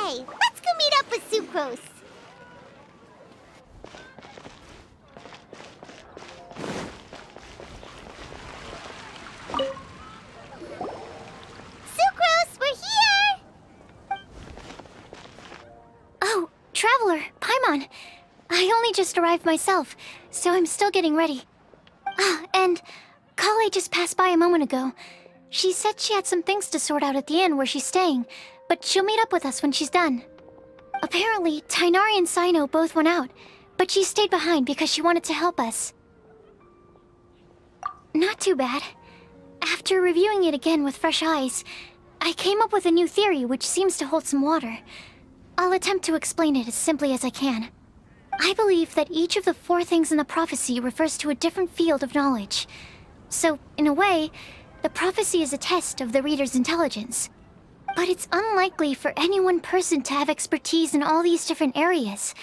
Okay, let's go meet up with Sucrose. Sucrose, we're here! Oh, Traveler, Paimon. I only just arrived myself, so I'm still getting ready. And Kale just passed by a moment ago. She said she had some things to sort out at the inn where she's staying, but she'll meet up with us when she's done. Apparently, Tainari and Sino both went out, but she stayed behind because she wanted to help us. Not too bad. After reviewing it again with fresh eyes, I came up with a new theory which seems to hold some water. I'll attempt to explain it as simply as I can. I believe that each of the 4 things in the prophecy refers to a different field of knowledge. So, in a way, the prophecy is a test of the reader's intelligence. But it's unlikely for any one person to have expertise in all these different areas.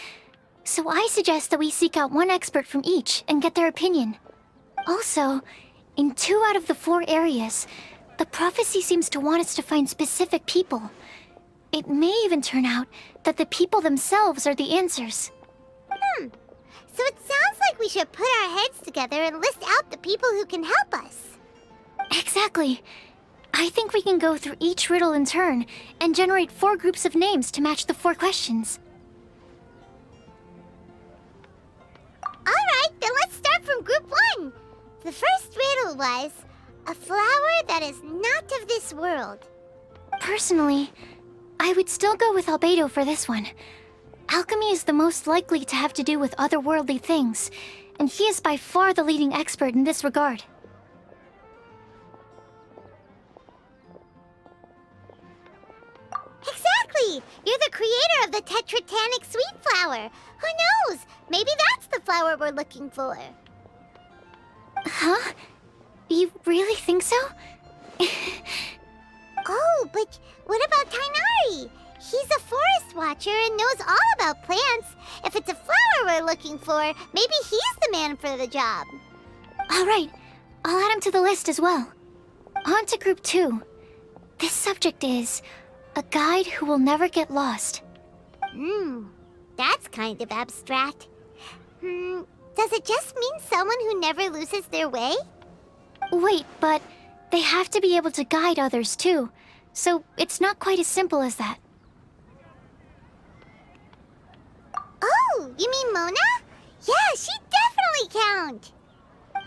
So I suggest that we seek out one expert from each and get their opinion. Also, in 2 out of the 4 areas, the prophecy seems to want us to find specific people. It may even turn out that the people themselves are the answers. So it sounds like we should put our heads together and list out the people who can help us. Exactly. I think we can go through each riddle in turn and generate 4 groups of names to match the 4 questions. Alright, then let's start from group 1. The first riddle was, a flower that is not of this world. Personally, I would still go with Albedo for this one. Alchemy is the most likely to have to do with otherworldly things, and he is by far the leading expert in this regard. Exactly! You're the creator of the Tetratanic sweet flower. Who knows? Maybe that's the flower we're looking for. Huh? You really think so? Oh, but what about Tainari? He's a forest watcher and knows all about plants. If it's a flower we're looking for, maybe he's the man for the job. Alright, I'll add him to the list as well. On to group 2. This subject is a guide who will never get lost. That's kind of abstract. Does it just mean someone who never loses their way? Wait, but they have to be able to guide others too, so it's not quite as simple as that. Oh, you mean Mona? Yeah, she definitely count.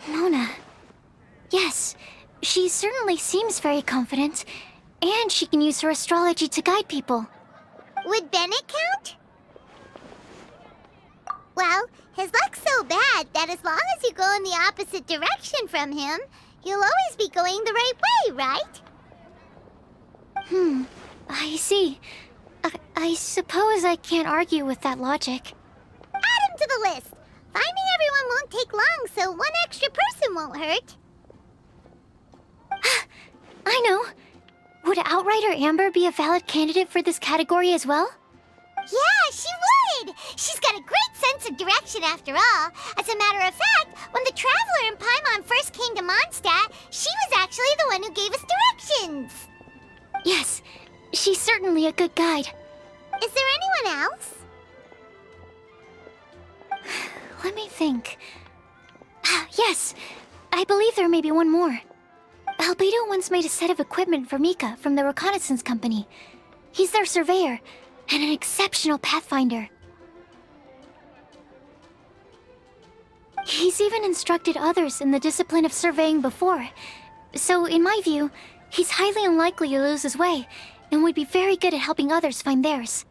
Mona. Yes, she certainly seems very confident, and she can use her astrology to guide people. Would Bennett count? Well, his luck's so bad that as long as you go in the opposite direction from him, you'll always be going the right way, right? I see. I suppose I can't argue with that logic. Add him to the list. Finding everyone won't take long, so one extra person won't hurt. I know. Would Outrider Amber be a valid candidate for this category as well? Yeah, she would! She's got a great sense of direction after all. As a matter of fact, when the Traveler and Paimon first came to Mondstadt, she was actually the one who gave us directions. Yes, she's certainly a good guide. Is there anyone else? Let me think. Yes, I believe there may be one more. Albedo once made a set of equipment for Mika from the reconnaissance company. He's their surveyor, and an exceptional pathfinder. He's even instructed others in the discipline of surveying before. So, in my view, he's highly unlikely to lose his way, and would be very good at helping others find theirs.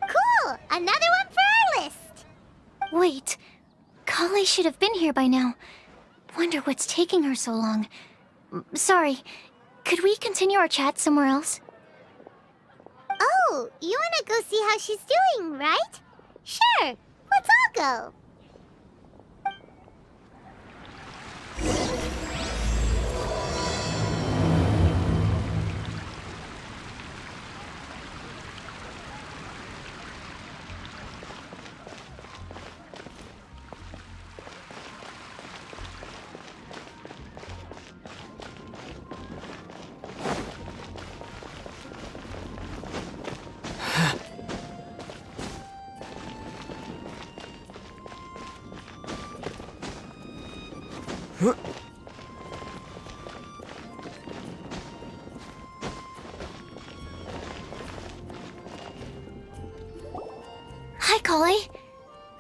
Cool! Another one for our list! Wait, Kale should have been here by now. Wonder what's taking her so long. Sorry, could we continue our chat somewhere else? Oh, you wanna go see how she's doing, right? Sure, let's all go. Hi, Collie.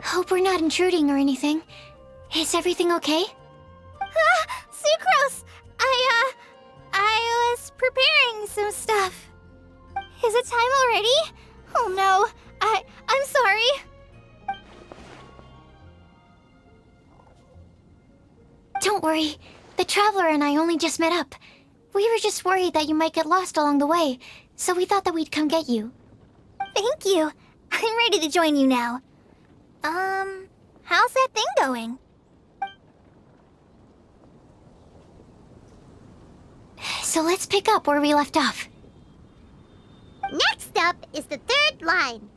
Hope we're not intruding or anything. Is everything okay? Sucrose! I was preparing some stuff. Is it time already? Oh no, I'm sorry. Don't worry. The Traveler and I only just met up. We were just worried that you might get lost along the way, so we thought that we'd come get you. Thank you. I'm ready to join you now. How's that thing going? So let's pick up where we left off. Next up is the third line.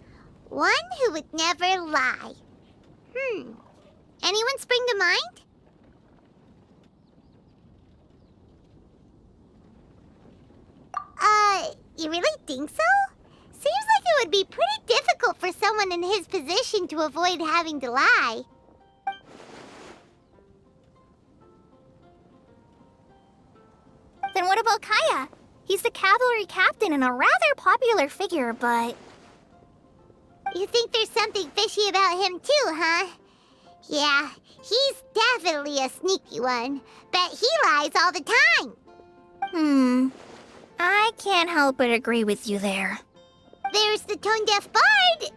One who would never lie. Anyone spring to mind? You really think so? Seems like it would be pretty difficult for someone in his position to avoid having to lie. Then what about Kaya? He's the cavalry captain and a rather popular figure, but... You think there's something fishy about him too, huh? Yeah, he's definitely a sneaky one. Bet he lies all the time. I can't help but agree with you there. There's the tone-deaf bard.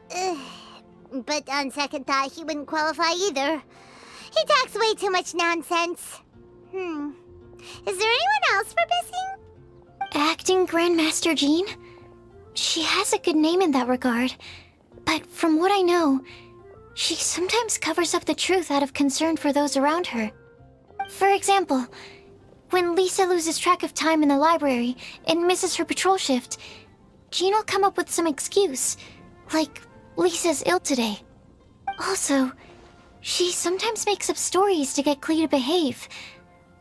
But on second thought, he wouldn't qualify either. He talks way too much nonsense. Is there anyone else we're missing? Acting Grandmaster Jean? She has a good name in that regard. But from what I know, she sometimes covers up the truth out of concern for those around her. For example, when Lisa loses track of time in the library and misses her patrol shift, Jean will come up with some excuse, like Lisa's ill today. Also, she sometimes makes up stories to get Klee to behave,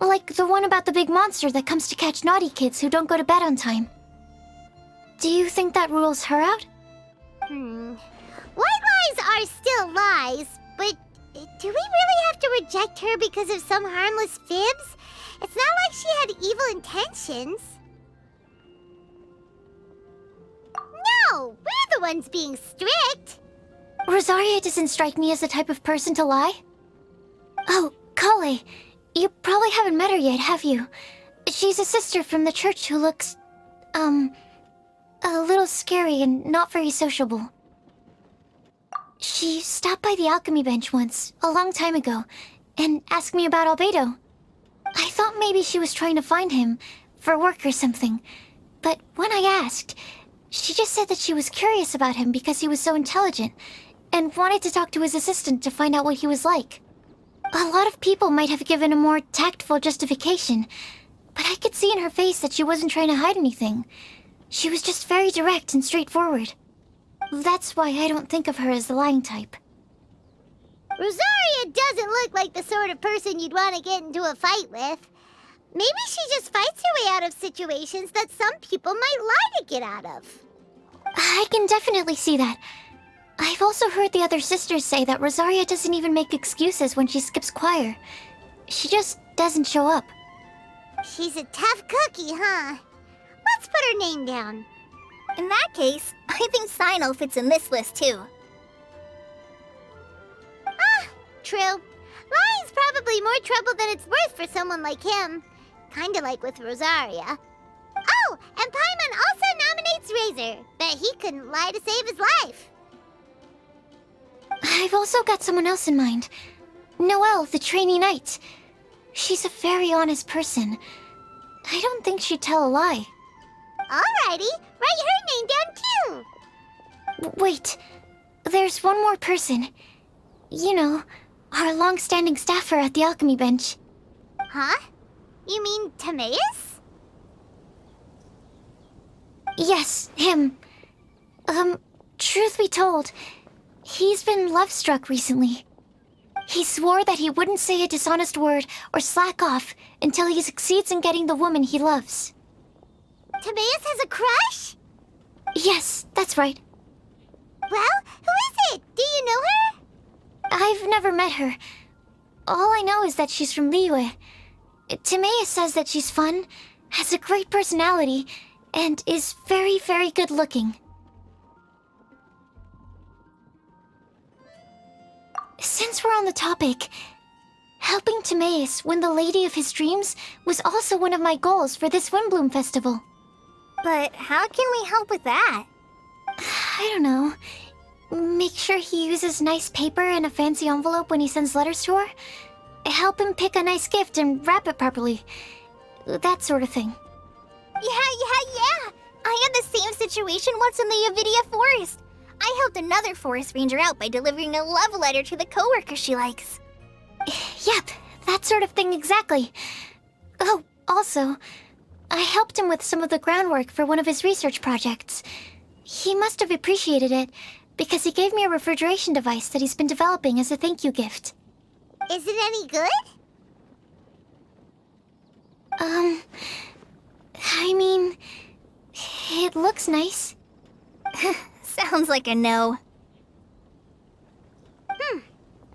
like the one about the big monster that comes to catch naughty kids who don't go to bed on time. Do you think that rules her out? White lies are still lies, but do we really have to reject her because of some harmless fibs? It's not like she had evil intentions. No, we're the ones being strict. Rosaria doesn't strike me as the type of person to lie. Oh, Kale, you probably haven't met her yet, have you? She's a sister from the church who looks, a little scary and not very sociable. She stopped by the alchemy bench once, a long time ago, and asked me about Albedo. I thought maybe she was trying to find him, for work or something. But when I asked, she just said that she was curious about him because he was so intelligent, and wanted to talk to his assistant to find out what he was like. A lot of people might have given a more tactful justification, but I could see in her face that she wasn't trying to hide anything. She was just very direct and straightforward. That's why I don't think of her as the lying type. Rosaria doesn't look like the sort of person you'd want to get into a fight with. Maybe she just fights her way out of situations that some people might lie to get out of. I can definitely see that. I've also heard the other sisters say that Rosaria doesn't even make excuses when she skips choir. She just doesn't show up. She's a tough cookie, huh? Let's put her name down. In that case, I think Sino fits in this list too. True. Lying's probably more trouble than it's worth for someone like him. Kinda like with Rosaria. Oh, and Paimon also nominates Razor. Bet he couldn't lie to save his life. I've also got someone else in mind. Noelle, the trainee knight. She's a very honest person. I don't think she'd tell a lie. Alrighty, write her name down too. Wait, there's one more person. You know, our long-standing staffer at the alchemy bench. Huh? You mean Timaeus? Yes, him. Truth be told, he's been love-struck recently. He swore that he wouldn't say a dishonest word or slack off until he succeeds in getting the woman he loves. Timaeus has a crush? Yes, that's right. Well, who is it? Do you know her? I've never met her. All I know is that she's from Liyue. Timaeus says that she's fun, has a great personality, and is very, very good looking. Since we're on the topic, helping Timaeus win the lady of his dreams was also one of my goals for this Windblume festival. But how can we help with that? I don't know. Make sure he uses nice paper and a fancy envelope when he sends letters to her. Help him pick a nice gift and wrap it properly. That sort of thing. Yeah! I had the same situation once in the Avidia Forest. I helped another forest ranger out by delivering a love letter to the coworker she likes. Yep, that sort of thing exactly. Oh, also, I helped him with some of the groundwork for one of his research projects. He must have appreciated it, because he gave me a refrigeration device that he's been developing as a thank you gift. Is it any good? I mean, it looks nice. Sounds like a no.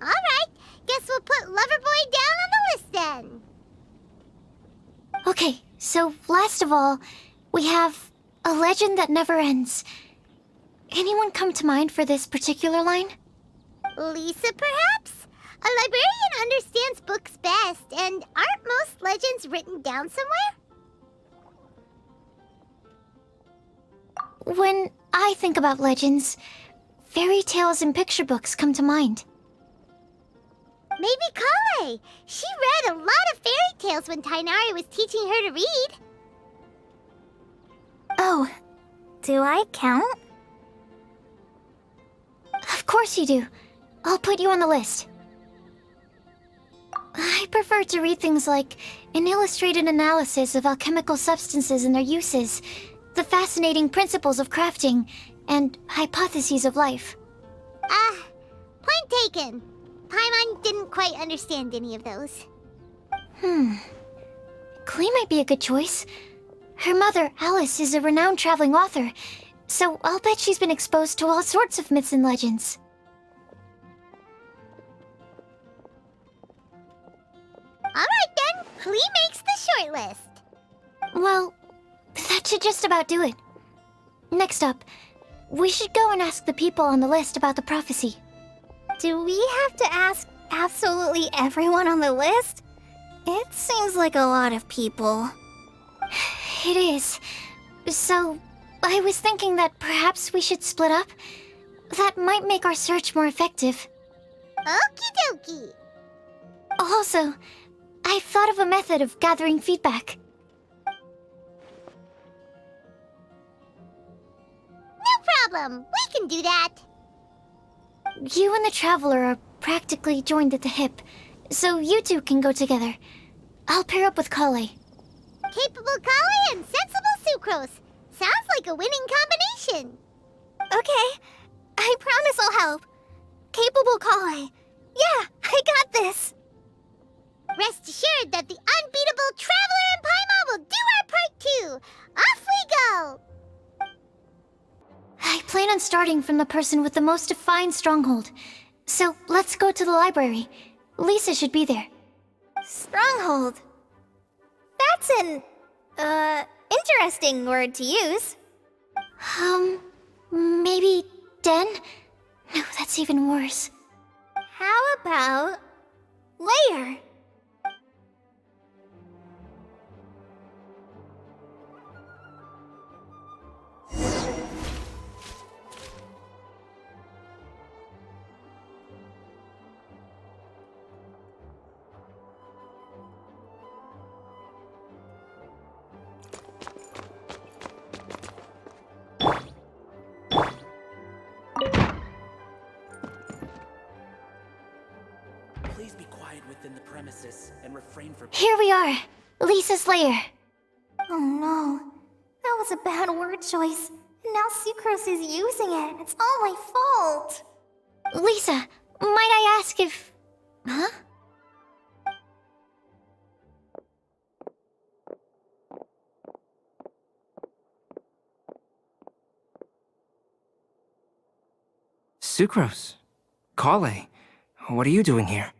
Alright, guess we'll put Loverboy down on the list then. Okay, so last of all, we have a legend that never ends. Anyone come to mind for this particular line? Lisa, perhaps? A librarian understands books best, and aren't most legends written down somewhere? When I think about legends, fairy tales and picture books come to mind. Maybe Kale. She read a lot of fairy tales when Tainari was teaching her to read. Oh, Do I count? of course you do. I'll put you on the list. I prefer to read things like an illustrated analysis of alchemical substances and their uses, the fascinating principles of crafting, and hypotheses of life. Point taken. Paimon didn't quite understand any of those. Klee might be a good choice. Her mother, Alice, is a renowned traveling author, so I'll bet she's been exposed to all sorts of myths and legends. Alright then, Klee makes the short list. Well, that should just about do it. Next up, we should go and ask the people on the list about the prophecy. Do we have to ask absolutely everyone on the list? It seems like a lot of people. It is. So, I was thinking that perhaps we should split up. That might make our search more effective. Okie dokie. Also, I've thought of a method of gathering feedback. No problem. We can do that. You and the Traveler are practically joined at the hip, so you two can go together. I'll pair up with Kale. Capable Kale and sensible Sucrose. Sounds like a winning combination. Okay. I promise I'll help. Capable Kale. Yeah, I got this. Rest assured that the unbeatable Traveler and Paimon will do our part too. Off we go. I plan on starting from the person with the most defined stronghold. So let's go to the library. Lisa should be there. Stronghold. That's an, interesting word to use. Maybe den? No, that's even worse. How about layer? Please be quiet within the premises and refrain from... Here we are, Lisa's lair. Oh no, that was a bad word choice. And now Sucrose is using it. It's all my fault. Lisa, might I ask if... Huh? Sucrose. Kale. What are you doing here?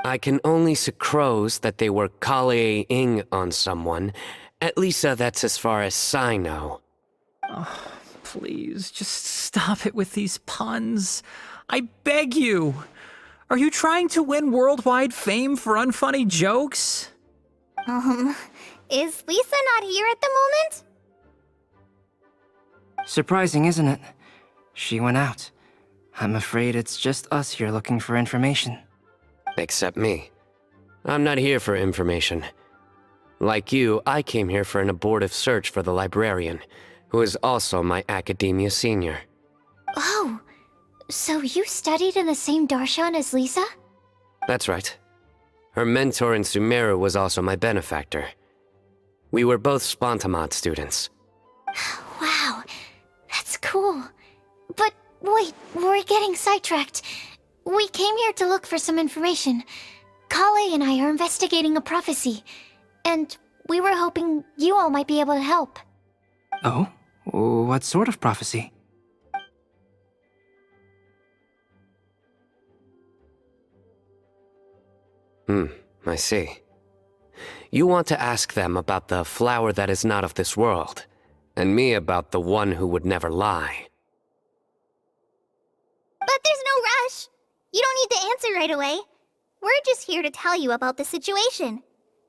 I can only sucrose that they were Kale-ing on someone. At least that's as far as I know. Oh, please, just stop it with these puns. I beg you. Are you trying to win worldwide fame for unfunny jokes? Is Lisa not here at the moment? Surprising, isn't it? She went out. I'm afraid it's just us here looking for information. Except me. I'm not here for information. Like you, I came here for an abortive search for the librarian, who is also my academia senior. Oh, so you studied in the same darshan as Lisa? That's right. Her mentor in Sumeru was also my benefactor. We were both Spontamod students. Wow, that's cool. But wait, we're getting sidetracked. We came here to look for some information. Kale and I are investigating a prophecy, and we were hoping you all might be able to help. Oh? What sort of prophecy? I see. You want to ask them about the flower that is not of this world, and me about the one who would never lie. But there's no rush. You don't need to answer right away. We're just here to tell you about the situation.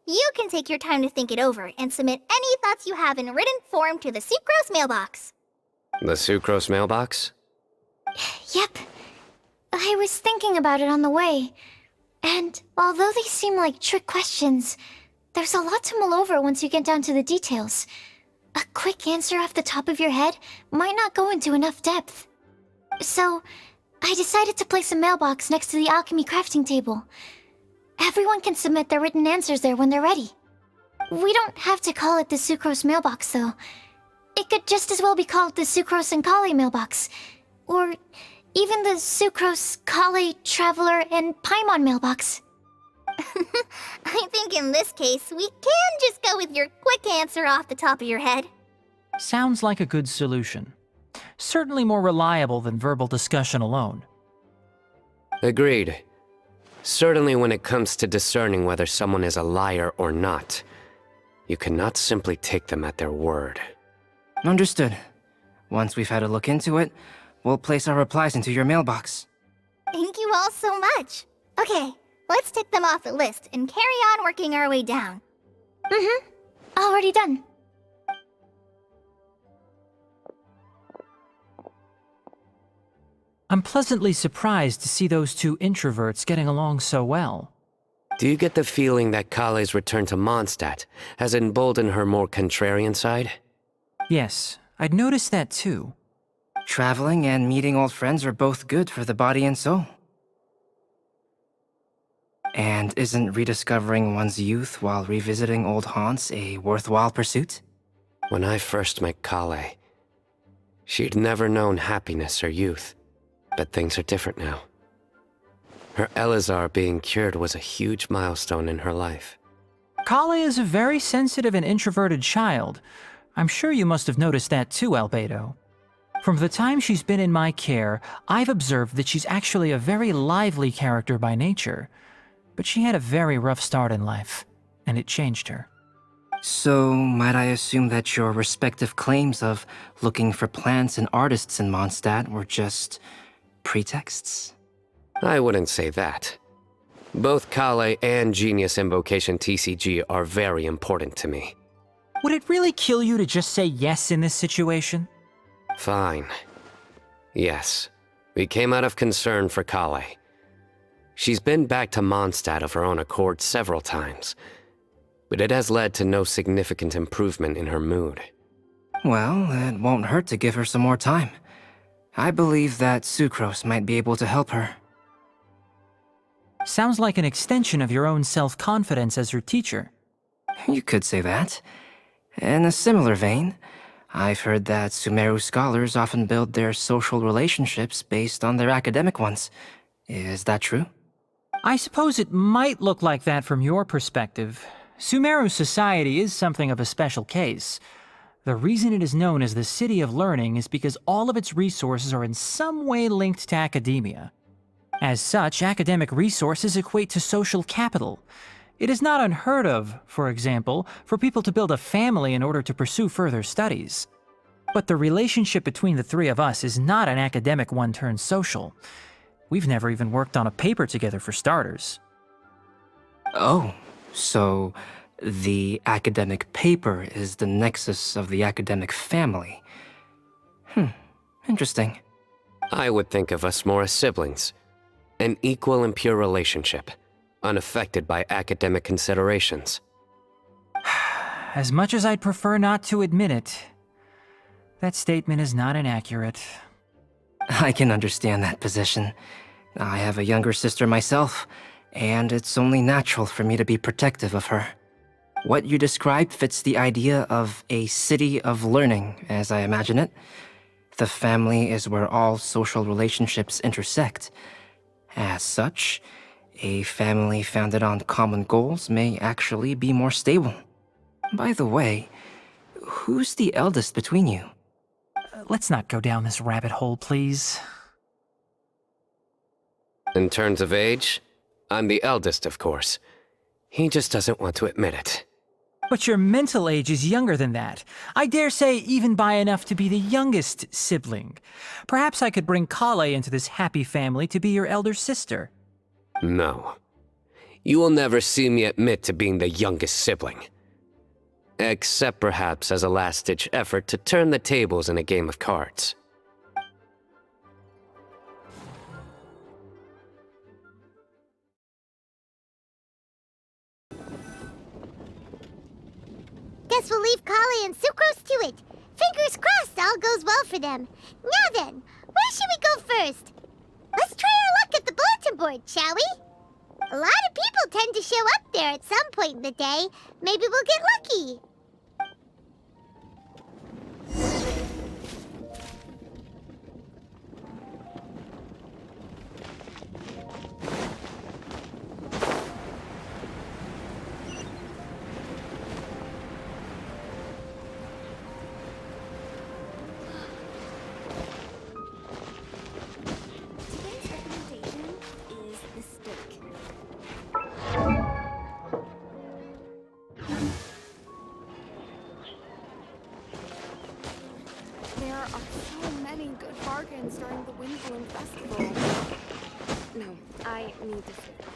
You can take your time to think it over and submit any thoughts you have in written form to the Sucrose mailbox. The Sucrose mailbox? Yep. I was thinking about it on the way. And although they seem like trick questions, there's a lot to mull over once you get down to the details. A quick answer off the top of your head might not go into enough depth. So, I decided to place a mailbox next to the alchemy crafting table. Everyone can submit their written answers there when they're ready. We don't have to call it the Sucrose mailbox, though. It could just as well be called the Sucrose and Kale mailbox. Or even the Sucrose, Kale, Traveler, and Paimon mailbox. I think in this case, we can just go with your quick answer off the top of your head. Sounds like a good solution. Certainly more reliable than verbal discussion alone. Agreed. Certainly when it comes to discerning whether someone is a liar or not, you cannot simply take them at their word. Understood. Once we've had a look into it, we'll place our replies into your mailbox. Thank you all so much. Okay, let's tick them off the list and carry on working our way down. Already done. I'm pleasantly surprised to see those two introverts getting along so well. Do you get the feeling that Kale's return to Mondstadt has emboldened her more contrarian side? Yes, I'd noticed that too. Traveling and meeting old friends are both good for the body and soul. And isn't rediscovering one's youth while revisiting old haunts a worthwhile pursuit? When I first met Kale, she'd never known happiness or youth. But things are different now. Her Elazar being cured was a huge milestone in her life. Kale is a very sensitive and introverted child. I'm sure you must have noticed that too, Albedo. From the time she's been in my care, I've observed that she's actually a very lively character by nature. But she had a very rough start in life, and it changed her. So, might I assume that your respective claims of looking for plants and artists in Mondstadt were just pretexts? I wouldn't say that. Both Kale and Genius Invocation TCG are very important to me. Would it really kill you to just say yes in this situation? Fine. Yes, we came out of concern for Kale. She's been back to Mondstadt of her own accord several times, but it has led to no significant improvement in her mood. Well, it won't hurt to give her some more time. I believe that Sucrose might be able to help her. Sounds like an extension of your own self-confidence as her teacher. You could say that. In a similar vein, I've heard that Sumeru scholars often build their social relationships based on their academic ones. Is that true? I suppose it might look like that from your perspective. Sumeru society is something of a special case. The reason it is known as the City of Learning is because all of its resources are in some way linked to academia. As such, academic resources equate to social capital. It is not unheard of, for example, for people to build a family in order to pursue further studies. But the relationship between the three of us is not an academic one turned social. We've never even worked on a paper together for starters. Oh, so the academic paper is the nexus of the academic family. Interesting. I would think of us more as siblings. An equal and pure relationship, unaffected by academic considerations. As much as I'd prefer not to admit it, that statement is not inaccurate. I can understand that position. I have a younger sister myself, and it's only natural for me to be protective of her. What you described fits the idea of a city of learning, as I imagine it. The family is where all social relationships intersect. As such, a family founded on common goals may actually be more stable. By the way, who's the eldest between you? Let's not go down this rabbit hole, please. In terms of age, I'm the eldest, of course. He just doesn't want to admit it. But your mental age is younger than that. I dare say even by enough to be the youngest sibling. Perhaps I could bring Kale into this happy family to be your elder sister. No. You will never see me admit to being the youngest sibling. Except perhaps as a last-ditch effort to turn the tables in a game of cards. Guess we'll leave Kali and Sucrose to it. Fingers crossed all goes well for them. Now then, where should we go first? Let's try our luck at the bulletin board, shall we? A lot of people tend to show up there at some point in the day. Maybe we'll get lucky. There are so many good bargains during the Windblume Festival. No, I need to sit down.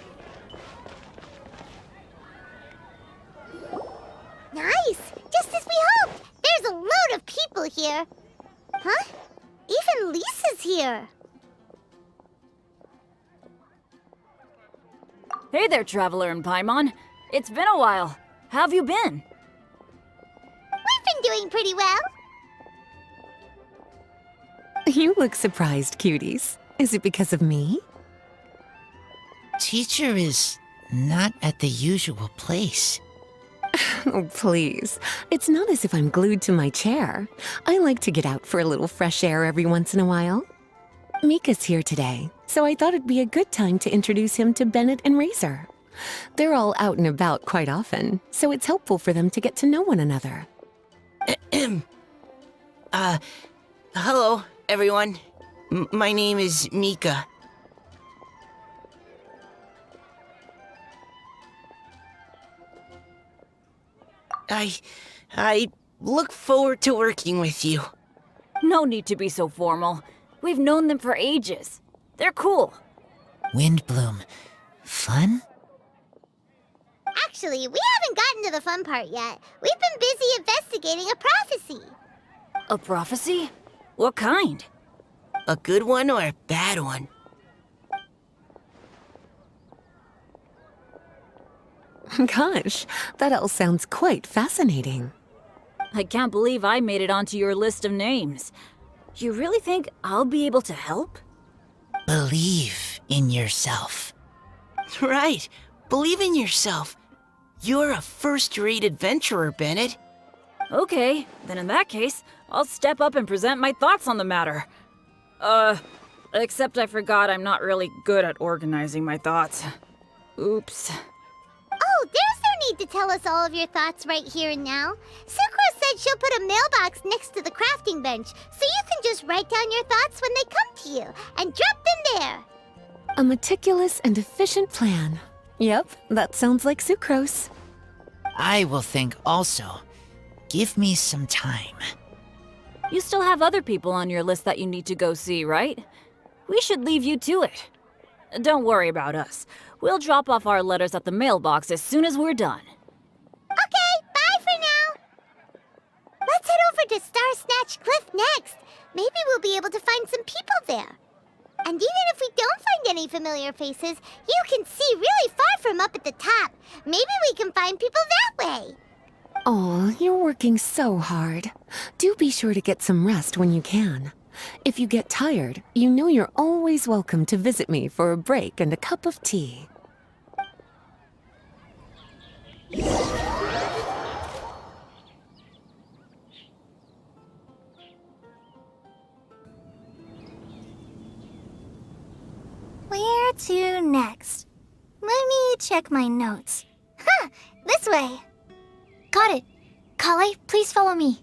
Nice! Just as we hoped! There's a load of people here. Huh? Even Lisa's here. Hey there, Traveler in Paimon. It's been a while. How have you been? We've been doing pretty well. You look surprised, cuties. Is it because of me? Teacher is not at the usual place. Oh, please. It's not as if I'm glued to my chair. I like to get out for a little fresh air every once in a while. Mika's here today, so I thought it'd be a good time to introduce him to Bennett and Razor. They're all out and about quite often, so it's helpful for them to get to know one another. Hello, everyone. My name is Mika. I look forward to working with you. No need to be so formal. We've known them for ages. They're cool. Windblume. Fun? Actually, we haven't gotten to the fun part yet. We've been busy investigating a prophecy. A prophecy? What kind? A good one or a bad one? Gosh, that all sounds quite fascinating. I can't believe I made it onto your list of names. You really think I'll be able to help? Believe in yourself. Right. Believe in yourself. You're a first-rate adventurer, Bennett. Okay, then in that case, I'll step up and present my thoughts on the matter. Except I forgot I'm not really good at organizing my thoughts. Oops. Oh, there's no need to tell us all of your thoughts right here and now. Sucrose said she'll put a mailbox next to the crafting bench, so you can just write down your thoughts when they come to you, and drop them there. A meticulous and efficient plan. Yep, that sounds like sucrose. I will think also. Give me some time. You still have other people on your list that you need to go see, right? We should leave you to it. Don't worry about us. We'll drop off our letters at the mailbox as soon as we're done. Okay, bye for now. Let's head over to Star Snatch Cliff next. Maybe we'll be able to find some people there. And even if we don't find any familiar faces, you can see really far from up at the top. Maybe we can find people that way. Oh, you're working so hard. Do be sure to get some rest when you can. If you get tired, you know you're always welcome to visit me for a break and a cup of tea. Where to next? Let me check my notes. Huh, this way. Got it. Kale, please follow me.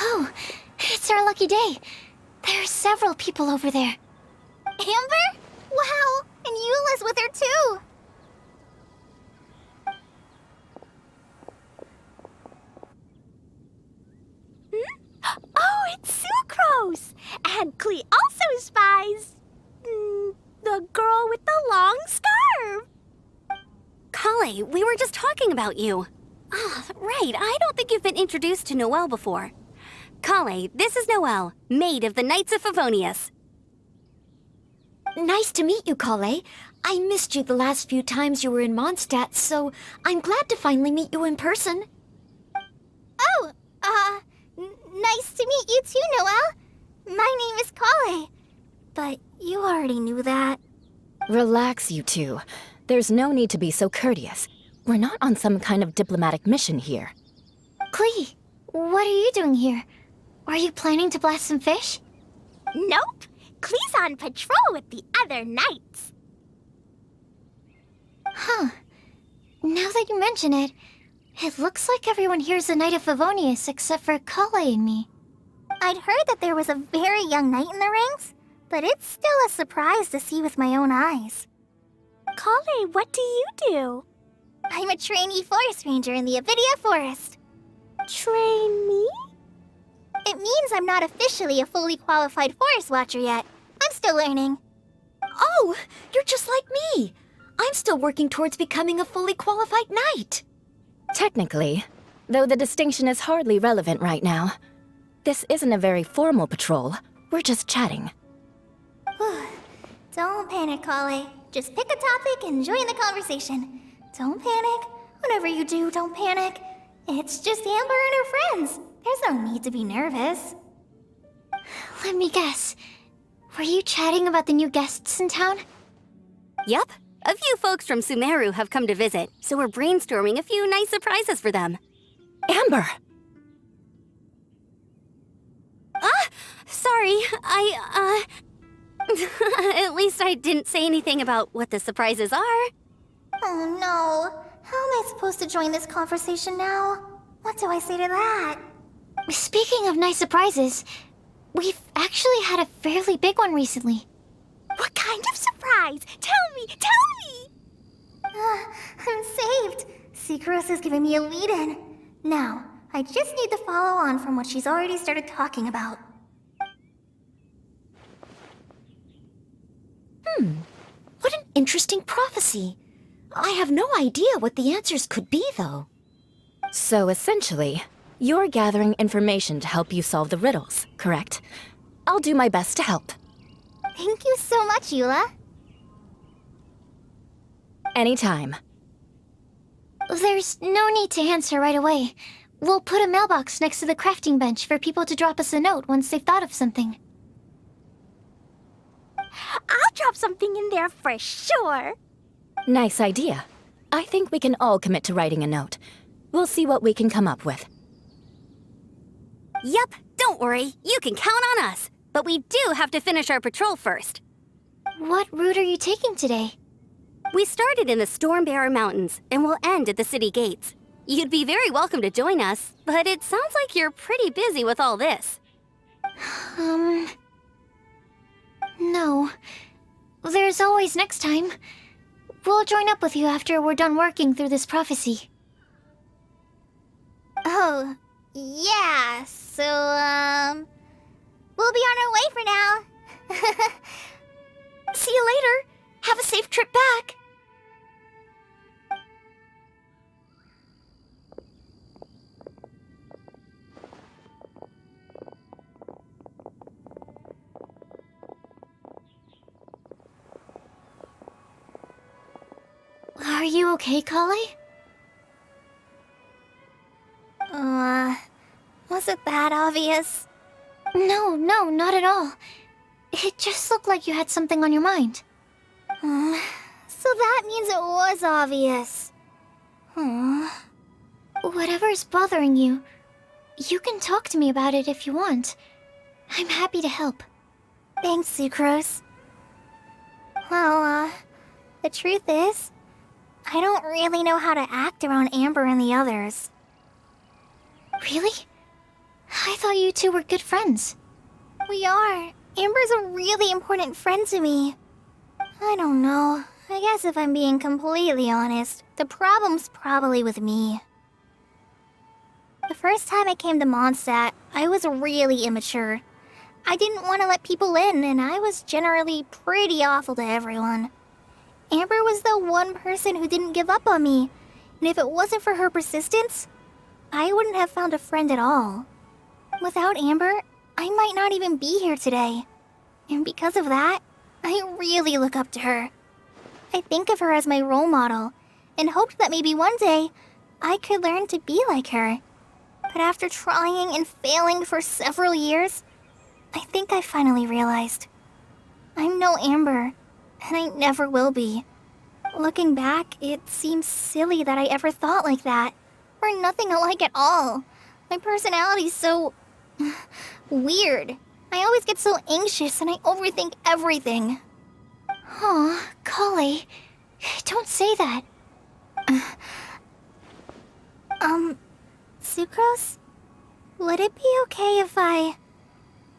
Oh, it's our lucky day. There are several people over there. Amber? Wow, and Eula's with her too. Oh, it's Sucrose! And Klee also spies the girl with the long scarf. Kale, we were just talking about you. Ah, right, I don't think you've been introduced to Noelle before. Kale, this is Noelle, maid of the Knights of Favonius. Nice to meet you, Kale. I missed you the last few times you were in Mondstadt, so I'm glad to finally meet you in person. Oh, nice to meet you too, Noelle. My name is Kale. But you already knew that. Relax, you two. There's no need to be so courteous. We're not on some kind of diplomatic mission here. Klee, what are you doing here? Are you planning to blast some fish? Nope. Klee's on patrol with the other knights. Huh. Now that you mention it, it looks like everyone here is a Knight of Favonius except for Kale and me. I'd heard that there was a very young knight in the ranks, but it's still a surprise to see with my own eyes. Kale, what do you do? I'm a trainee forest ranger in the Avidia Forest. Trainee? It means I'm not officially a fully qualified forest watcher yet. I'm still learning. Oh, you're just like me. I'm still working towards becoming a fully qualified knight. Technically, though the distinction is hardly relevant right now. This isn't a very formal patrol. We're just chatting. Don't panic, Kale. Just pick a topic and join the conversation. Don't panic. Whatever you do, don't panic. It's just Amber and her friends. There's no need to be nervous. Let me guess. Were you chatting about the new guests in town? Yup. A few folks from Sumeru have come to visit, so we're brainstorming a few nice surprises for them. Amber! Sorry, at least I didn't say anything about what the surprises are. Oh no. How am I supposed to join this conversation now? What do I say to that? Speaking of nice surprises, we've actually had a fairly big one recently. What kind of surprise? Tell me! I'm saved. Sucrose is giving me a lead-in. Now, I just need to follow on from what she's already started talking about. What an interesting prophecy. I have no idea what the answers could be, though. So essentially, you're gathering information to help you solve the riddles, correct? I'll do my best to help. Thank you so much, Eula. Anytime. There's no need to answer right away. We'll put a mailbox next to the crafting bench for people to drop us a note once they've thought of something. I'll drop something in there for sure. Nice idea. I think we can all commit to writing a note. We'll see what we can come up with. Yep, don't worry. You can count on us. But we do have to finish our patrol first. What route are you taking today? We started in the Stormbearer Mountains and will end at the city gates. You'd be very welcome to join us, but it sounds like you're pretty busy with all this. No. There's always next time. We'll join up with you after we're done working through this prophecy. Oh, yeah, so, we'll be on our way for now. See you later. Have a safe trip back. Are you okay, Kale? Was it that obvious? No, not at all. It just looked like you had something on your mind. So that means it was obvious. Whatever's bothering you, you can talk to me about it if you want. I'm happy to help. Thanks, Sucrose. Well, the truth is, I don't really know how to act around Amber and the others. Really? I thought you two were good friends. We are. Amber's a really important friend to me. I don't know. I guess if I'm being completely honest, the problem's probably with me. The first time I came to Mondstadt, I was really immature. I didn't want to let people in, and I was generally pretty awful to everyone. Amber was the one person who didn't give up on me, and if it wasn't for her persistence, I wouldn't have found a friend at all. Without Amber, I might not even be here today. And because of that, I really look up to her. I think of her as my role model, and hoped that maybe one day, I could learn to be like her. But after trying and failing for several years, I think I finally realized. I'm no Amber, and I never will be. Looking back, it seems silly that I ever thought like that. We're nothing alike at all. My personality's so... weird. I always get so anxious and I overthink everything. Aw, Kale, don't say that. Sucrose? Would it be okay if I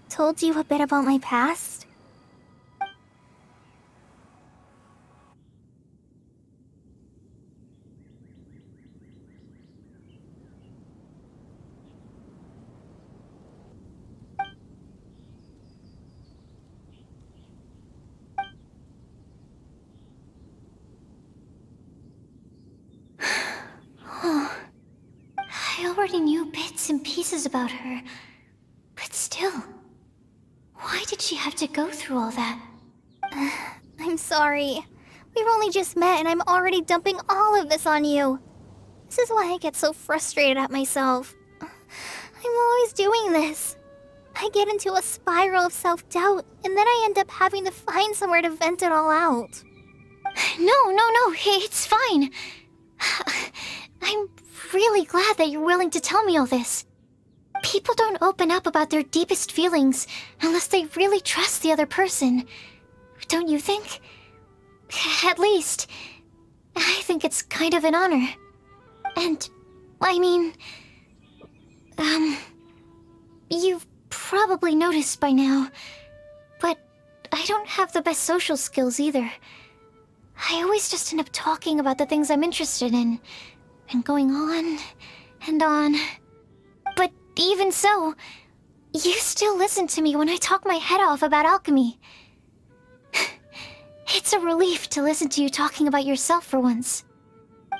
told you a bit about my past? I already knew bits and pieces about her, but still, why did she have to go through all that? I'm sorry. We've only just met and I'm already dumping all of this on you. This is why I get so frustrated at myself. I'm always doing this. I get into a spiral of self-doubt, and then I end up having to find somewhere to vent it all out. No, it's fine. I'm really glad that you're willing to tell me all this. People don't open up about their deepest feelings unless they really trust the other person. Don't you think? At least, I think it's kind of an honor. And, I mean... you've probably noticed by now, but I don't have the best social skills either. I always just end up talking about the things I'm interested in, and going on and on. But even so, you still listen to me when I talk my head off about alchemy. It's a relief to listen to you talking about yourself for once.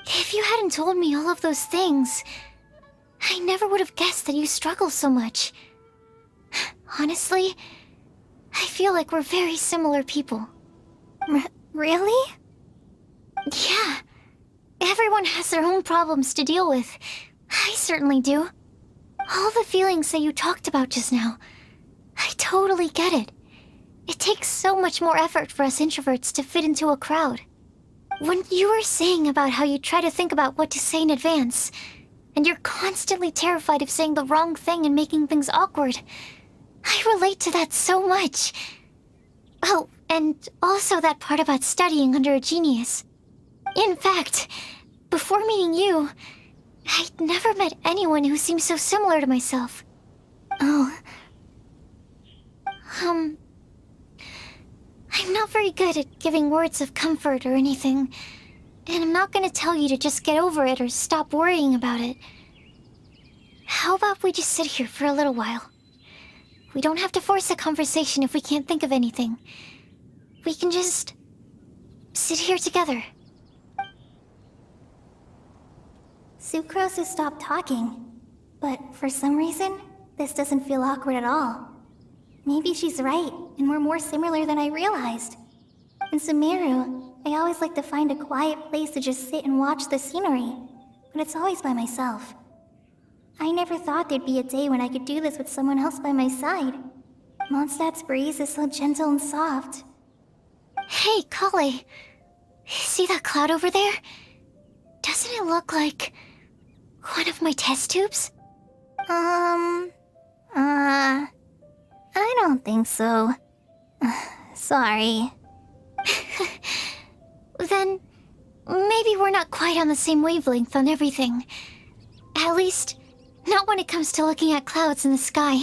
If you hadn't told me all of those things, I never would have guessed that you struggle so much. Honestly, I feel like we're very similar people. Really? Yeah. Everyone has their own problems to deal with. I certainly do. All the feelings that you talked about just now, I totally get it. It takes so much more effort for us introverts to fit into a crowd. When you were saying about how you try to think about what to say in advance, and you're constantly terrified of saying the wrong thing and making things awkward, I relate to that so much. Oh, and also that part about studying under a genius. In fact, before meeting you, I'd never met anyone who seemed so similar to myself. Oh. I'm not very good at giving words of comfort or anything, and I'm not gonna tell you to just get over it or stop worrying about it. How about we just sit here for a little while? We don't have to force a conversation if we can't think of anything. We can just sit here together. Sucrose has stopped talking, but for some reason, this doesn't feel awkward at all. Maybe she's right, and we're more similar than I realized. In Sumeru, I always like to find a quiet place to just sit and watch the scenery, but it's always by myself. I never thought there'd be a day when I could do this with someone else by my side. Mondstadt's breeze is so gentle and soft. Hey, Kale. See that cloud over there? Doesn't it look like one of my test tubes? I don't think so. Sorry. Then maybe we're not quite on the same wavelength on everything. At least, not when it comes to looking at clouds in the sky.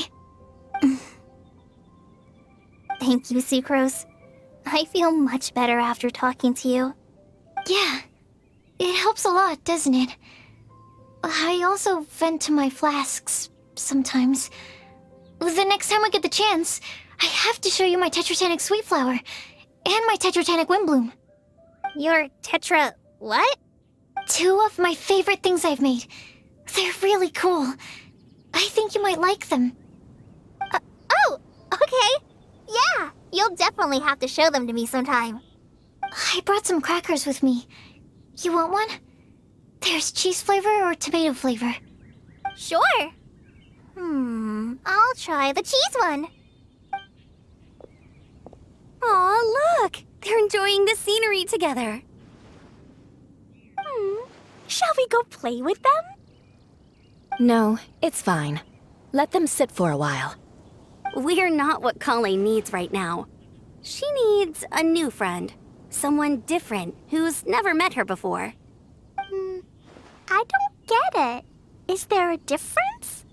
Thank you, Sucrose. I feel much better after talking to you. Yeah, it helps a lot, doesn't it? I also vent to my flasks sometimes. The next time I get the chance, I have to show you my Tetratanic Sweet Flower and my Tetratanic Windblume. Your Tetra... what? 2 of my favorite things I've made. They're really cool. I think you might like them. Oh, okay. Yeah, you'll definitely have to show them to me sometime. I brought some crackers with me. You want one? There's cheese flavor or tomato flavor. Sure. I'll try the cheese one. Aw, look! They're enjoying the scenery together. Shall we go play with them? No, it's fine. Let them sit for a while. We're not what Kale needs right now. She needs a new friend. Someone different who's never met her before. I don't get it. Is there a difference?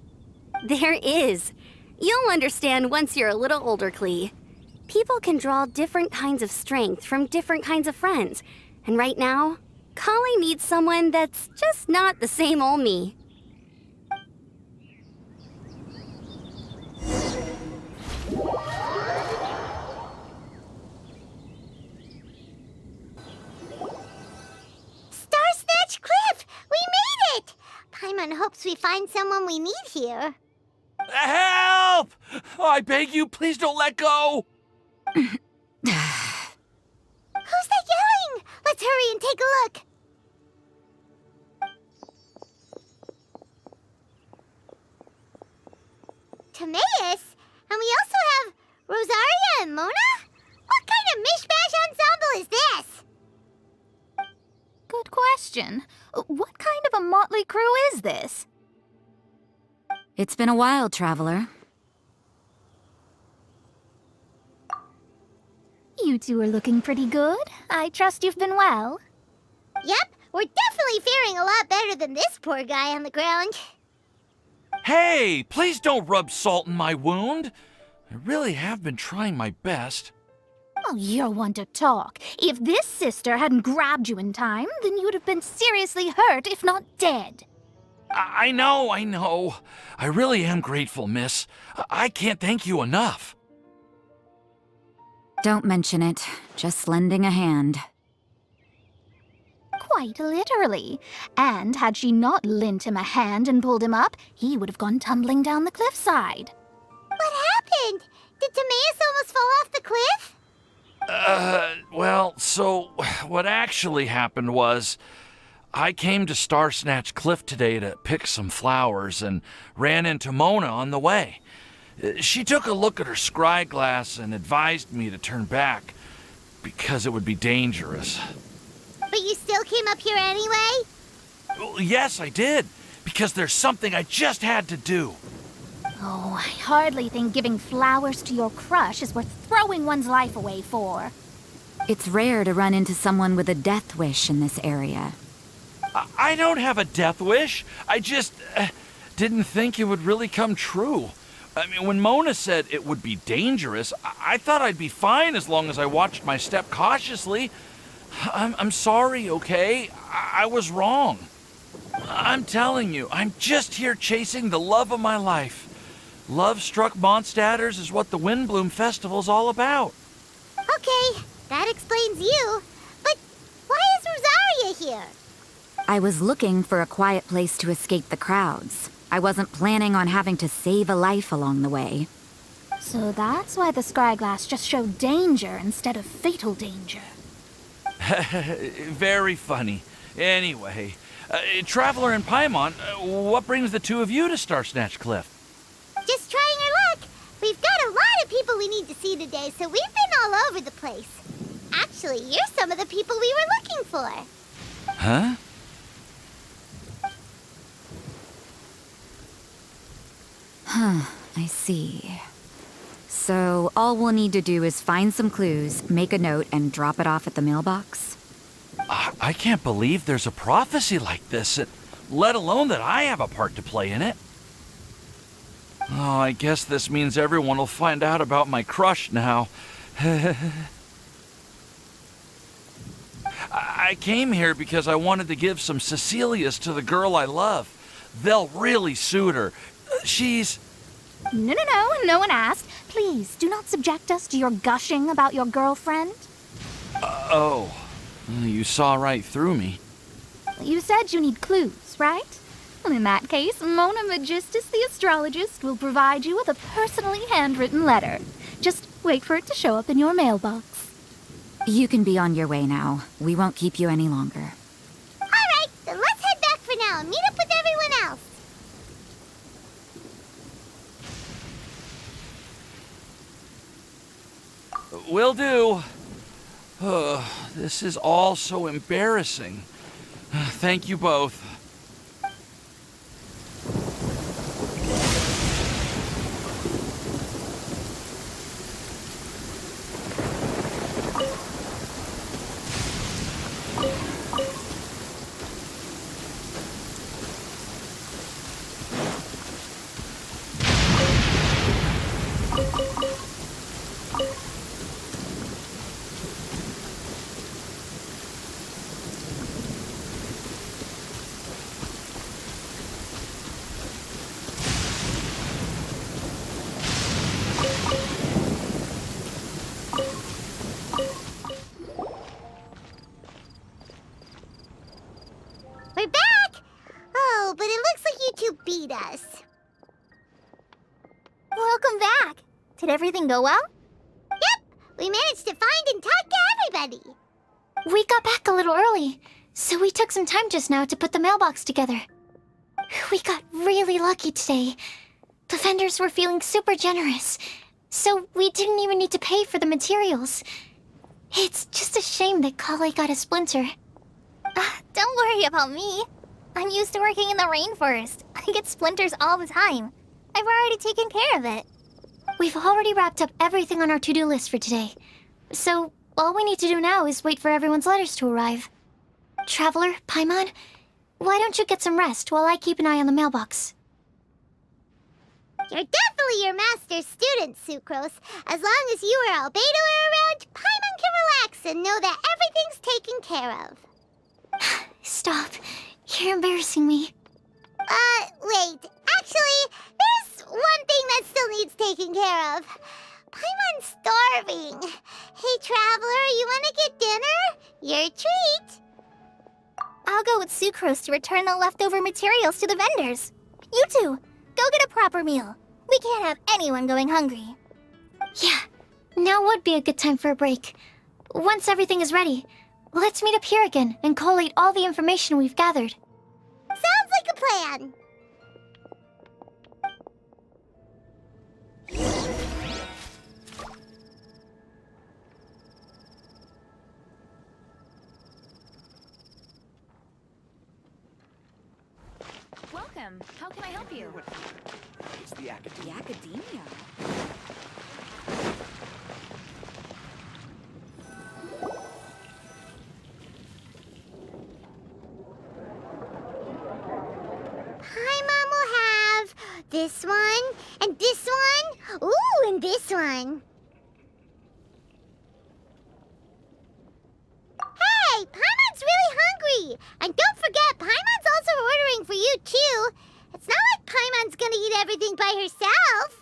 There is. You'll understand once you're a little older, Klee. People can draw different kinds of strength from different kinds of friends. And right now, Kale needs someone that's just not the same old me. Star-Snatch Cliff! We made it! Paimon hopes we find someone we need here. Help! Oh, I beg you, please don't let go! Who's that yelling? Let's hurry and take a look. Timaeus? And we also have Rosaria and Mona? What kind of mishmash ensemble is this? Good question. What kind of a motley crew is this? It's been a while, Traveler. You two are looking pretty good. I trust you've been well. Yep, we're definitely faring a lot better than this poor guy on the ground. Hey, please don't rub salt in my wound. I really have been trying my best. Oh, you're one to talk. If this sister hadn't grabbed you in time, then you'd have been seriously hurt, if not dead. I know. I really am grateful, miss. I can't thank you enough. Don't mention it. Just lending a hand. Quite literally. And had she not lent him a hand and pulled him up, he would have gone tumbling down the cliffside. What happened? Did Timaeus almost fall off the cliff? Well, so what actually happened was I came to Star Snatch Cliff today to pick some flowers and ran into Mona on the way. She took a look at her scry glass and advised me to turn back because it would be dangerous. But you still came up here anyway? Well, yes, I did, because there's something I just had to do. Oh, I hardly think giving flowers to your crush is worth throwing one's life away for. It's rare to run into someone with a death wish in this area. I don't have a death wish. I just didn't think it would really come true. I mean, when Mona said it would be dangerous, I thought I'd be fine as long as I watched my step cautiously. I'm sorry, okay? I was wrong. I'm telling you, I'm just here chasing the love of my life. Love-struck Mondstadters is what the Windblume Festival's all about. Okay, that explains you. But why is Rosaria here? I was looking for a quiet place to escape the crowds. I wasn't planning on having to save a life along the way. So that's why the scryglass just showed danger instead of fatal danger. Very funny. Anyway, Traveler and Paimon, what brings the two of you to Star Snatch Cliff? Just trying our luck. We've got a lot of people we need to see today, so we've been all over the place. Actually, you're some of the people we were looking for. Huh? I see. So all we'll need to do is find some clues, make a note, and drop it off at the mailbox? I can't believe there's a prophecy like this, let alone that I have a part to play in it. Oh, I guess this means everyone will find out about my crush now. I came here because I wanted to give some Cecilias to the girl I love. They'll really suit her. She's... No one asked. Please, do not subject us to your gushing about your girlfriend. Oh, you saw right through me. You said you need clues, right? Well, in that case, Mona Magistus the astrologist will provide you with a personally handwritten letter. Just wait for it to show up in your mailbox. You can be on your way now. We won't keep you any longer. All right, then let's head back for now and meet up with everyone else. Will do. This is all so embarrassing. Thank you both. We're back! Oh, but it looks like you two beat us. Welcome back. Did everything go well? Yep, we managed to find and talk to everybody. We got back a little early, so we took some time just now to put the mailbox together. We got really lucky today. The vendors were feeling super generous, so we didn't even need to pay for the materials. It's just a shame that Kale got a splinter. Don't worry about me. I'm used to working in the rainforest. I get splinters all the time. I've already taken care of it. We've already wrapped up everything on our to-do list for today. So, all we need to do now is wait for everyone's letters to arrive. Traveler, Paimon, why don't you get some rest while I keep an eye on the mailbox? You're definitely your master's student, Sucrose. As long as you or Albedo are around, Paimon can relax and know that everything's taken care of. Stop. You're embarrassing me. Wait. Actually, there's one thing that still needs taking care of. Paimon's starving. Hey, Traveler, you want to get dinner? Your treat. I'll go with Sucrose to return the leftover materials to the vendors. You two, go get a proper meal. We can't have anyone going hungry. Yeah, now would be a good time for a break. Once everything is ready, Let's meet up here again and collate all the information we've gathered. Sounds like a plan. Welcome. How can I help you? It's the academia. The academia? Paimon will have this one, and this one, ooh, and this one. Hey, Paimon's really hungry! And don't forget, Paimon's also ordering for you, too. It's not like Paimon's gonna eat everything by herself.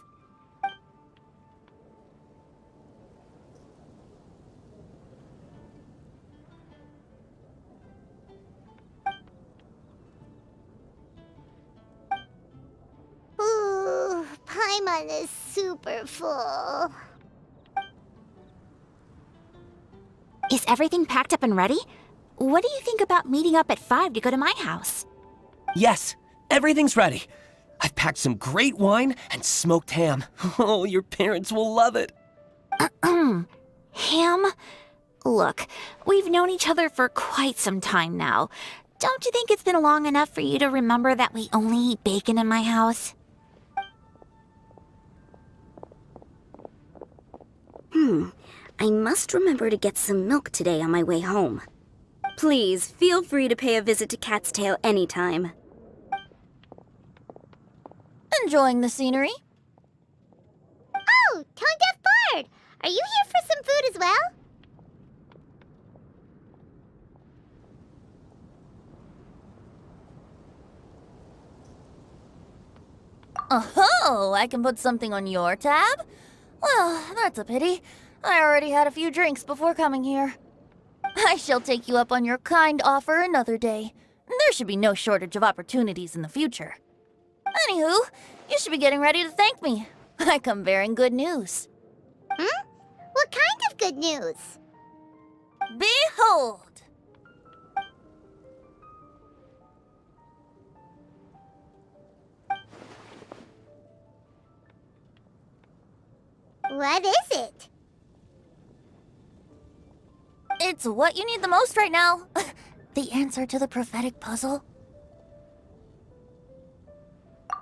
Ooh, Paimon is super full. Is everything packed up and ready? What do you think about meeting up at 5 to go to my house? Yes, everything's ready. I've packed some great wine and smoked ham. Oh, your parents will love it. Ham? Look, we've known each other for quite some time now. Don't you think it's been long enough for you to remember that we only eat bacon in my house? I must remember to get some milk today on my way home. Please, feel free to pay a visit to Cat's Tail anytime. Enjoying the scenery? Oh, Tone Deaf Bard! Are you here for some food as well? Oh, I can put something on your tab? Well, that's a pity. I already had a few drinks before coming here. I shall take you up on your kind offer another day. There should be no shortage of opportunities in the future. Anywho, you should be getting ready to thank me. I come bearing good news. What kind of good news? Behold! What is it? It's what you need the most right now. The answer to the prophetic puzzle.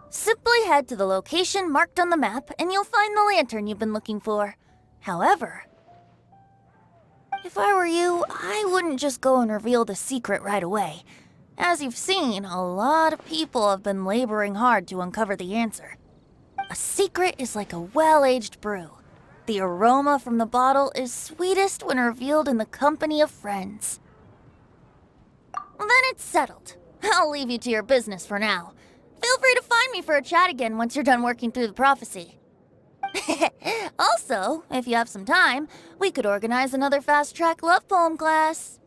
Simply head to the location marked on the map and you'll find the lantern you've been looking for. However, if I were you, I wouldn't just go and reveal the secret right away. As you've seen, a lot of people have been laboring hard to uncover the answer. A secret is like a well-aged brew. The aroma from the bottle is sweetest when revealed in the company of friends. Then it's settled. I'll leave you to your business for now. Feel free to find me for a chat again once you're done working through the prophecy. Also, if you have some time, we could organize another fast-track love poem class.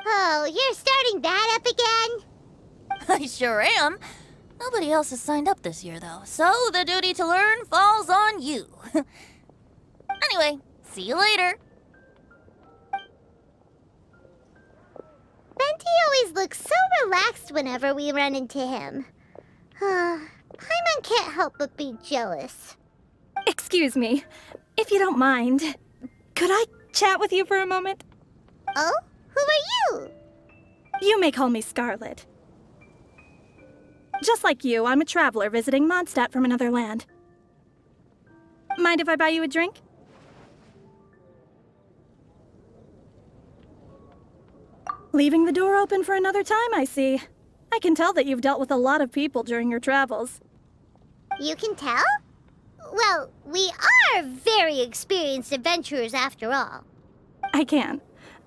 Oh, you're starting that up again? I sure am. Nobody else has signed up this year, though, so the duty to learn falls on you. Anyway, see you later. Benti always looks so relaxed whenever we run into him. Paimon can't help but be jealous. Excuse me, if you don't mind, could I chat with you for a moment? Oh? Who are you? You may call me Scarlet. Just like you, I'm a traveler visiting Mondstadt from another land. Mind if I buy you a drink? Leaving the door open for another time, I see. I can tell that you've dealt with a lot of people during your travels. You can tell? Well, we are very experienced adventurers after all. I can.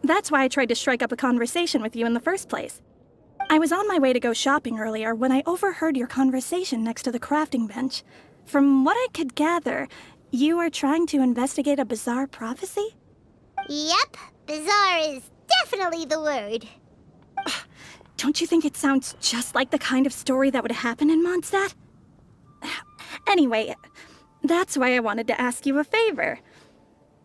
That's why I tried to strike up a conversation with you in the first place. I was on my way to go shopping earlier when I overheard your conversation next to the crafting bench. From what I could gather, you are trying to investigate a bizarre prophecy? Yep, bizarre is definitely the word. Don't you think it sounds just like the kind of story that would happen in Mondstadt? Anyway, that's why I wanted to ask you a favor.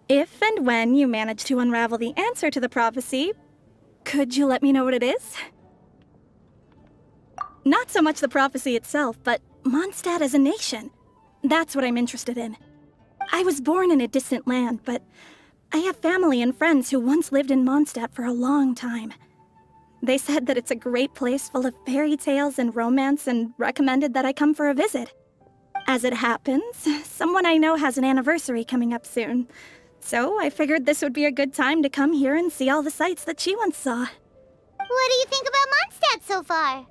If and when you manage to unravel the answer to the prophecy, Could you let me know what it is? Not so much the prophecy itself, but Mondstadt as a nation. That's what I'm interested in. I was born in a distant land, but I have family and friends who once lived in Mondstadt for a long time. They said that it's a great place full of fairy tales and romance and recommended that I come for a visit. As it happens, someone I know has an anniversary coming up soon. So I figured this would be a good time to come here and see all the sights that she once saw. What do you think about Mondstadt so far?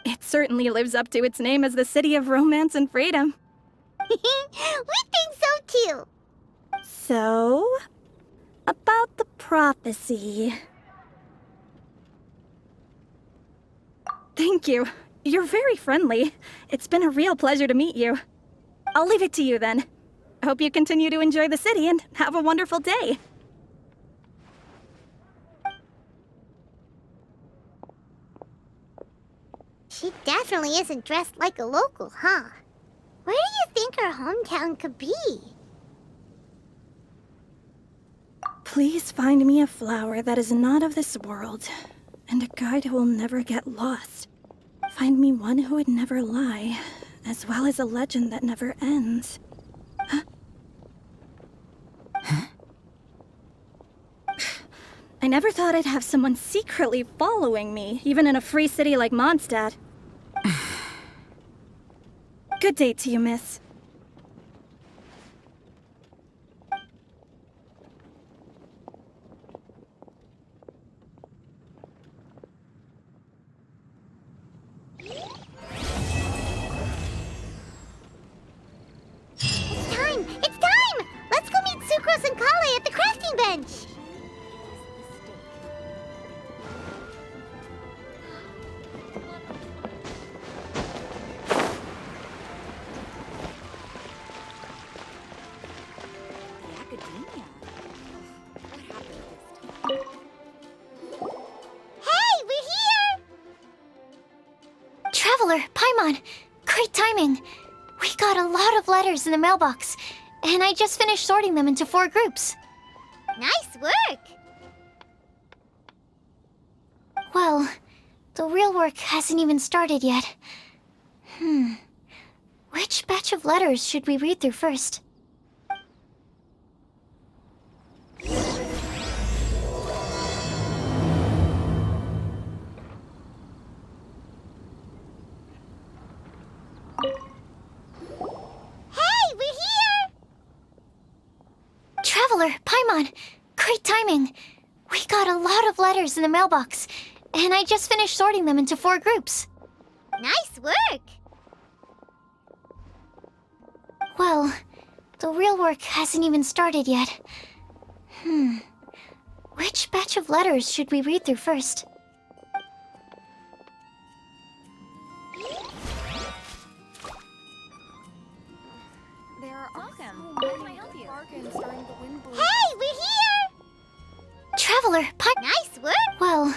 It certainly lives up to its name as the city of romance and freedom. We think so too. So, about the prophecy. Thank you. You're very friendly. It's been a real pleasure to meet you. I'll leave it to you then. I hope you continue to enjoy the city and have a wonderful day. She definitely isn't dressed like a local, huh? Where do you think her hometown could be? Please find me a flower that is not of this world, and a guide who will never get lost. Find me one who would never lie, as well as a legend that never ends. Huh? I never thought I'd have someone secretly following me, even in a free city like Mondstadt. Good day to you, miss. It's time! It's time! Let's go meet Sucrose and Kale at the crafting bench! Hey, we're here! Traveler, Paimon, great timing. We got a lot of letters in the mailbox, and I just finished sorting them into 4 groups. Nice work! Well, the real work hasn't even started yet. Which batch of letters should we read through first? Hey, we're here! Traveler, Paimon, great timing. We got a lot of letters in the mailbox, and I just finished sorting them into 4 groups. Nice work! Well, the real work hasn't even started yet. Which batch of letters should we read through first? There are so many good bargains during the Windblume. Hey, we're here! Traveler, Nice work! Well...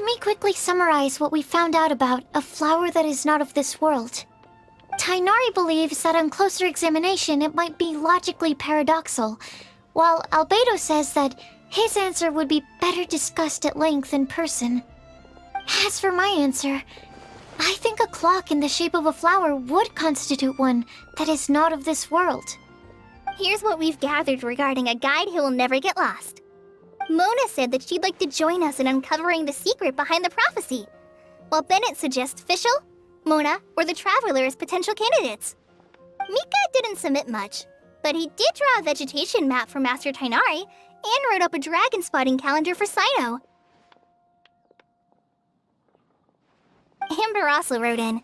me quickly summarize what we found out about a flower that is not of this world. Tainari believes that on closer examination it might be logically paradoxal, while Albedo says that his answer would be better discussed at length in person. As for my answer, I think a clock in the shape of a flower would constitute one that is not of this world. Here's what we've gathered regarding a guide who will never get lost. Mona said that she'd like to join us in uncovering the secret behind the prophecy, while Bennett suggests Fischl, Mona, or the Traveler as potential candidates. Mika didn't submit much, but he did draw a vegetation map for Master Tainari and wrote up a dragon spotting calendar for Sino. Amber also wrote in.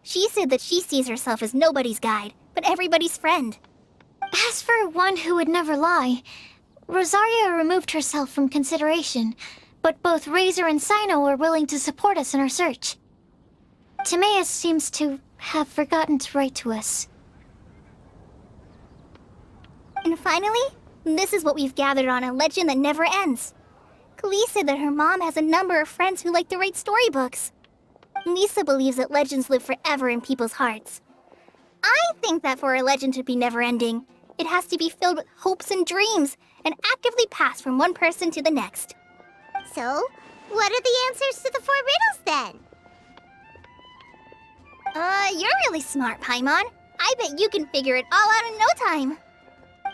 She said that she sees herself as nobody's guide, but everybody's friend. As for one who would never lie, Rosaria removed herself from consideration, but both Razor and Sino are willing to support us in our search. Timaeus seems to have forgotten to write to us. And finally, this is what we've gathered on a legend that never ends. Klee said that her mom has a number of friends who like to write storybooks. Lisa believes that legends live forever in people's hearts. I think that for a legend to be never-ending, it has to be filled with hopes and dreams, and actively passed from one person to the next. So, what are the answers to the 4 riddles then? You're really smart, Paimon. I bet you can figure it all out in no time.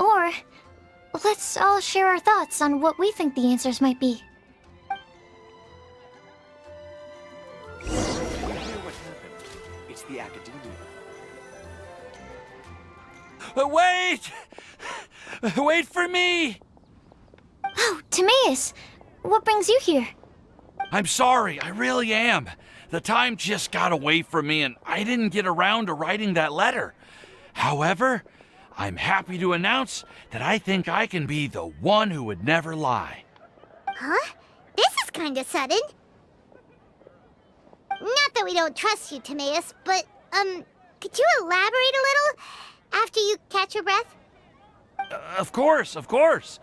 Or, let's all share our thoughts on what we think the answers might be. It's the academia. Wait! Wait for me! Oh, Timaeus! What brings you here? I'm sorry, I really am. The time just got away from me and I didn't get around to writing that letter. However, I'm happy to announce that I think I can be the one who would never lie. Huh? This is kinda sudden. Not that we don't trust you, Timaeus, but, could you elaborate a little after you catch your breath? Of course, of course.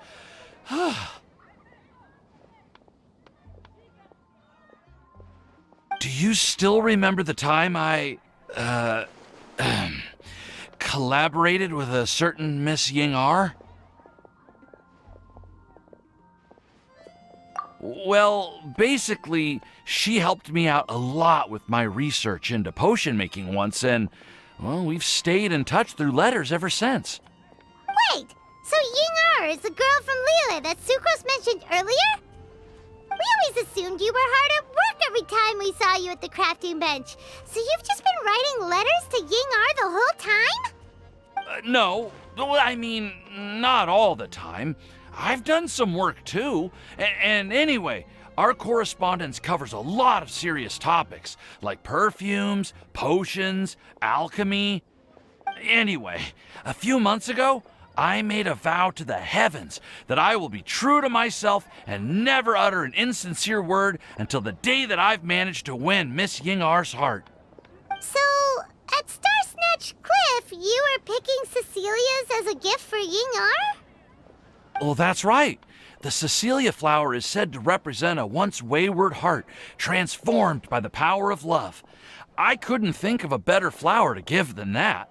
Do you still remember the time I, collaborated with a certain Miss Ying-ar? Well, basically, she helped me out a lot with my research into potion making once, and, well, we've stayed in touch through letters ever since. Wait, so Ying-ar is the girl from Liyue that Sucrose mentioned earlier? We always assumed you were hard at work every time we saw you at the crafting bench. So you've just been writing letters to Ying-ar the whole time? No, I mean, not all the time. I've done some work too. And anyway, our correspondence covers a lot of serious topics, like perfumes, potions, alchemy. Anyway, a few months ago, I made a vow to the heavens that I will be true to myself and never utter an insincere word until the day that I've managed to win Miss Ying-ar's heart. So, at Star Snatch Cliff, you were picking Cecilia's as a gift for Ying-ar? Well, that's right. The Cecilia flower is said to represent a once wayward heart transformed by the power of love. I couldn't think of a better flower to give than that.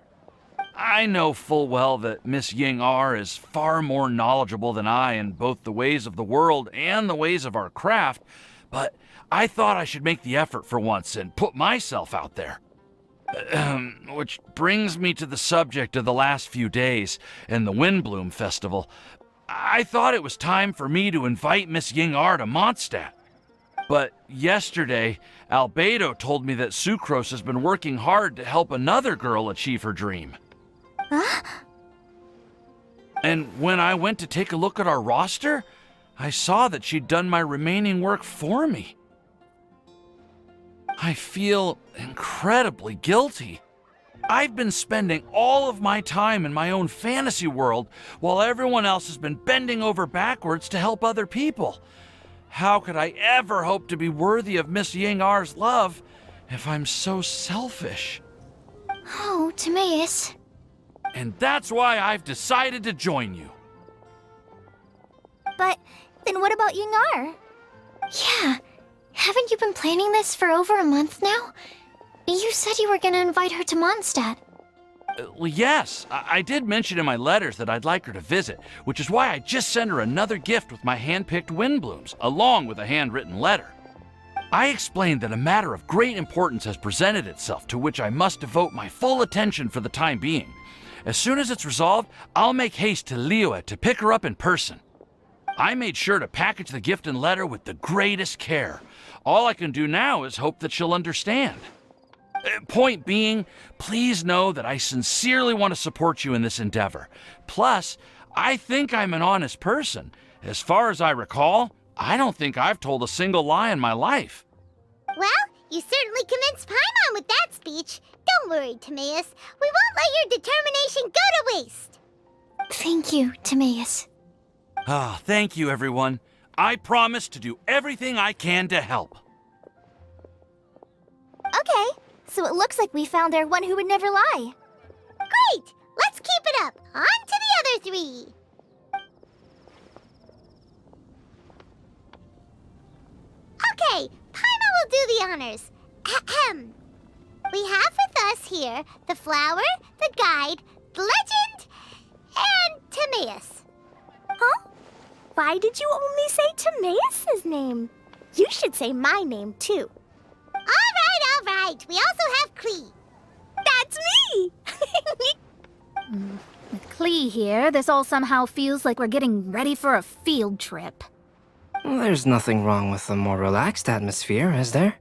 I know full well that Miss Ying-ar is far more knowledgeable than I in both the ways of the world and the ways of our craft, but I thought I should make the effort for once and put myself out there. Which brings me to the subject of the last few days and the Windblume Festival. I thought it was time for me to invite Miss Ying-ar to Mondstadt. But yesterday, Albedo told me that Sucrose has been working hard to help another girl achieve her dream. Huh? And when I went to take a look at our roster, I saw that she'd done my remaining work for me. I feel incredibly guilty. I've been spending all of my time in my own fantasy world while everyone else has been bending over backwards to help other people. How could I ever hope to be worthy of Miss Ying-ar's love if I'm so selfish? Oh, Timaeus. And that's why I've decided to join you. But then what about Ying-ar? Yeah, Haven't you been planning this for over a month now? You said you were gonna invite her to Mondstadt. Well, yes, I did mention in my letters that I'd like her to visit, which is why I just sent her another gift with my hand-picked Windblooms, along with a handwritten letter. I explained that a matter of great importance has presented itself to which I must devote my full attention for the time being. As soon as it's resolved, I'll make haste to Liyue to pick her up in person. I made sure to package the gift and letter with the greatest care. All I can do now is hope that she'll understand. Point being, please know that I sincerely want to support you in this endeavor. Plus, I think I'm an honest person. As far as I recall, I don't think I've told a single lie in my life. Well, you certainly convinced Paimon with that speech. Don't worry, Timaeus. We won't let your determination go to waste. Thank you, Timaeus. Ah, thank you, everyone. I promise to do everything I can to help. Okay, so it looks like we found our one who would never lie. Great! Let's keep it up. On to the other three. Okay, Paimon will do the honors. Ahem. We have with us here the flower, the guide, the legend, and Timaeus. Huh? Why did you only say Timaeus' name? You should say my name, too. All right. We also have Klee. That's me! With Klee here, this all somehow feels like we're getting ready for a field trip. There's nothing wrong with a more relaxed atmosphere, is there?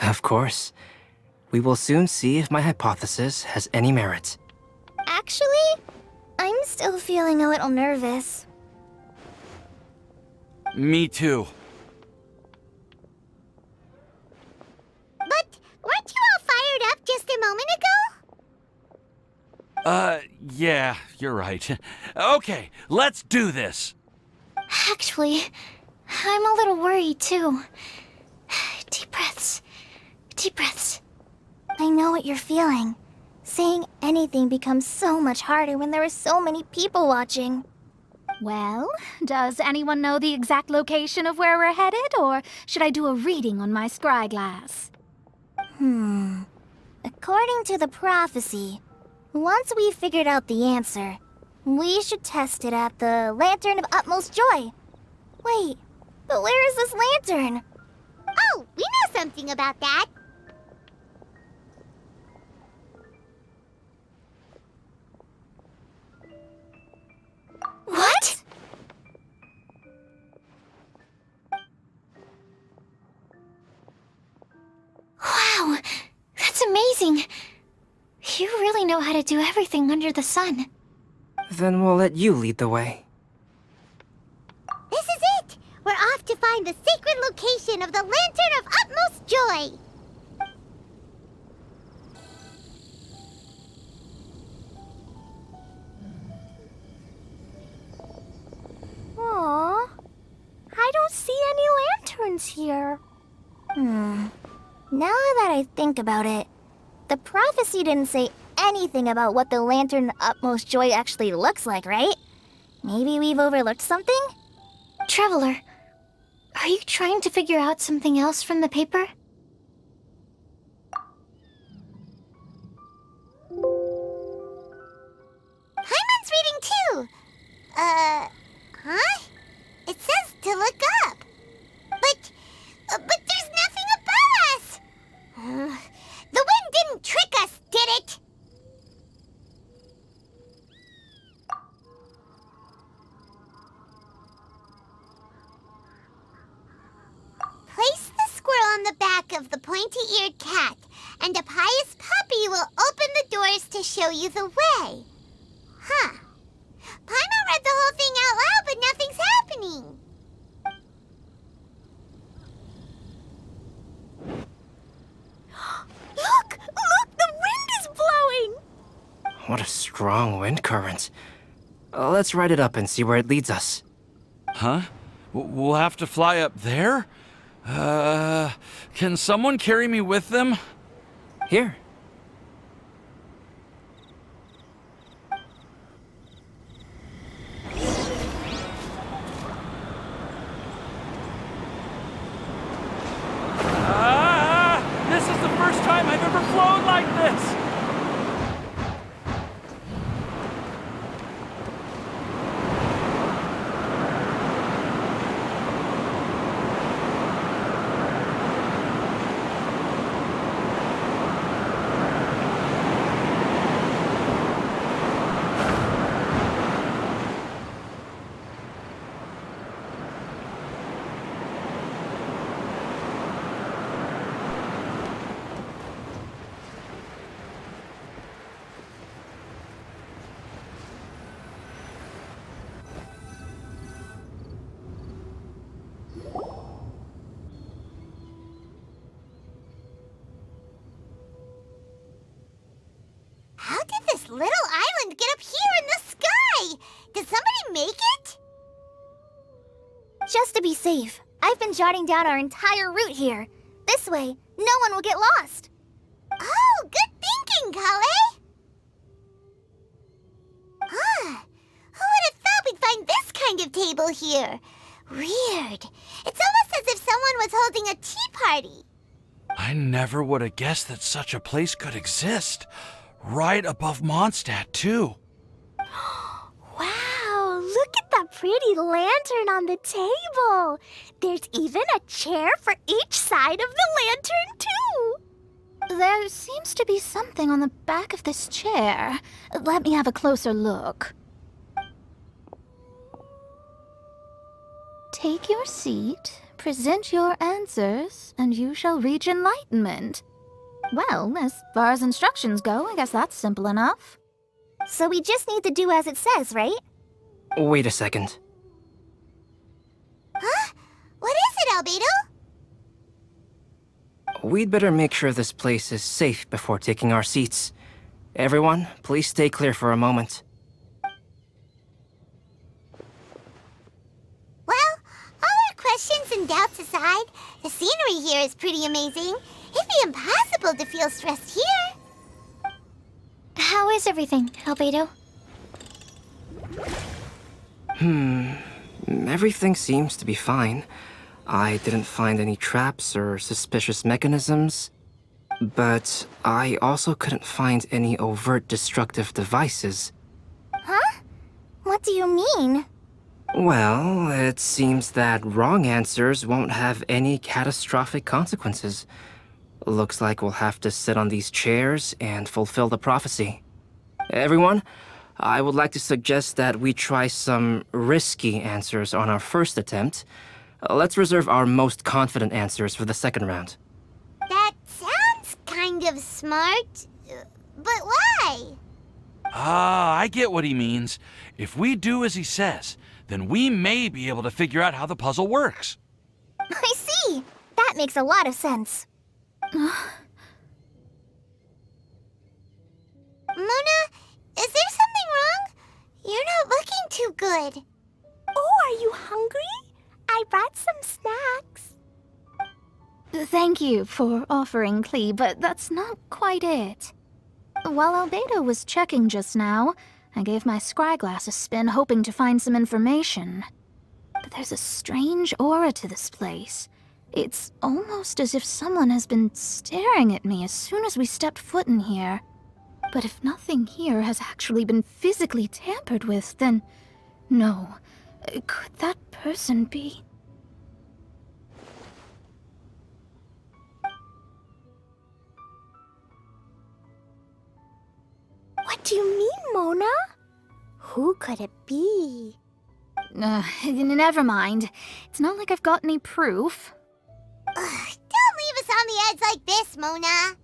Of course. We will soon see if my hypothesis has any merit. Actually, I'm still feeling a little nervous. Me too. But weren't you all fired up just a moment ago? Yeah, you're right. Okay, let's do this. Actually, I'm a little worried too. Deep breaths. Deep breaths. I know what you're feeling. Saying anything becomes so much harder when there are so many people watching. Well, does anyone know the exact location of where we're headed, or should I do a reading on my scryglass? According to the prophecy, once we've figured out the answer, we should test it at the Lantern of Utmost Joy. Wait, but where is this lantern? Oh, we know something about that. What? Wow, that's amazing. You really know how to do everything under the sun. Then we'll let you lead the way. This is it! We're off to find the sacred location of the Lantern of Utmost Joy! Aww, I don't see any lanterns here. Now that I think about it, the prophecy didn't say anything about what the Lantern of Utmost Joy actually looks like, right? Maybe we've overlooked something? Traveler, are you trying to figure out something else from the paper? Paimon's reading too! Huh? It says to look up. But there's nothing above us! The wind didn't trick us, did it? Place the squirrel on the back of the pointy-eared cat, and a pious puppy will open the doors to show you the way. Huh. Paimon read the whole thing out loud, but nothing's happening. Look! The wind is blowing! What a strong wind current. Let's ride it up and see where it leads us. Huh? We'll have to fly up there? Can someone carry me with them? Here. the first time I've ever flown like this! How did this little island get up here in the sky? Did somebody make it? Just to be safe, I've been jotting down our entire route here. This way, no one will get lost. Oh, good thinking, Kale! Ah, who would have thought we'd find this kind of table here? Weird. It's almost as if someone was holding a tea party. I never would have guessed that such a place could exist. Right above Mondstadt, too. Wow, look at that pretty lantern on the table. There's even a chair for each side of the lantern, too. There seems to be something on the back of this chair. Let me have a closer look. Take your seat, present your answers, and you shall reach enlightenment. Well, as far as instructions go, I guess that's simple enough. So we just need to do as it says, right? Wait a second. Huh? What is it, Albedo? We'd better make sure this place is safe before taking our seats. Everyone, please stay clear for a moment. Well, all our questions and doubts aside, the scenery here is pretty amazing. It'd be impossible to feel stressed here. How is everything, Albedo? Everything seems to be fine. I didn't find any traps or suspicious mechanisms. But I also couldn't find any overt destructive devices. Huh? What do you mean? Well, it seems that wrong answers won't have any catastrophic consequences. Looks like we'll have to sit on these chairs and fulfill the prophecy. Everyone, I would like to suggest that we try some risky answers on our first attempt. Let's reserve our most confident answers for the second round. That sounds kind of smart, but why? Ah, I get what he means. If we do as he says, then we may be able to figure out how the puzzle works. I see! That makes a lot of sense. Mona, is there something wrong? You're not looking too good. Oh, are you hungry? I brought some snacks. Thank you for offering, Klee, but that's not quite it. While Albedo was checking just now, I gave my scryglass a spin hoping to find some information. But there's a strange aura to this place. It's almost as if someone has been staring at me as soon as we stepped foot in here. But if nothing here has actually been physically tampered with, then no. Could that person be? What do you mean, Mona? Who could it be? Never mind. It's not like I've got any proof. Don't leave us on the edge like this, Mona.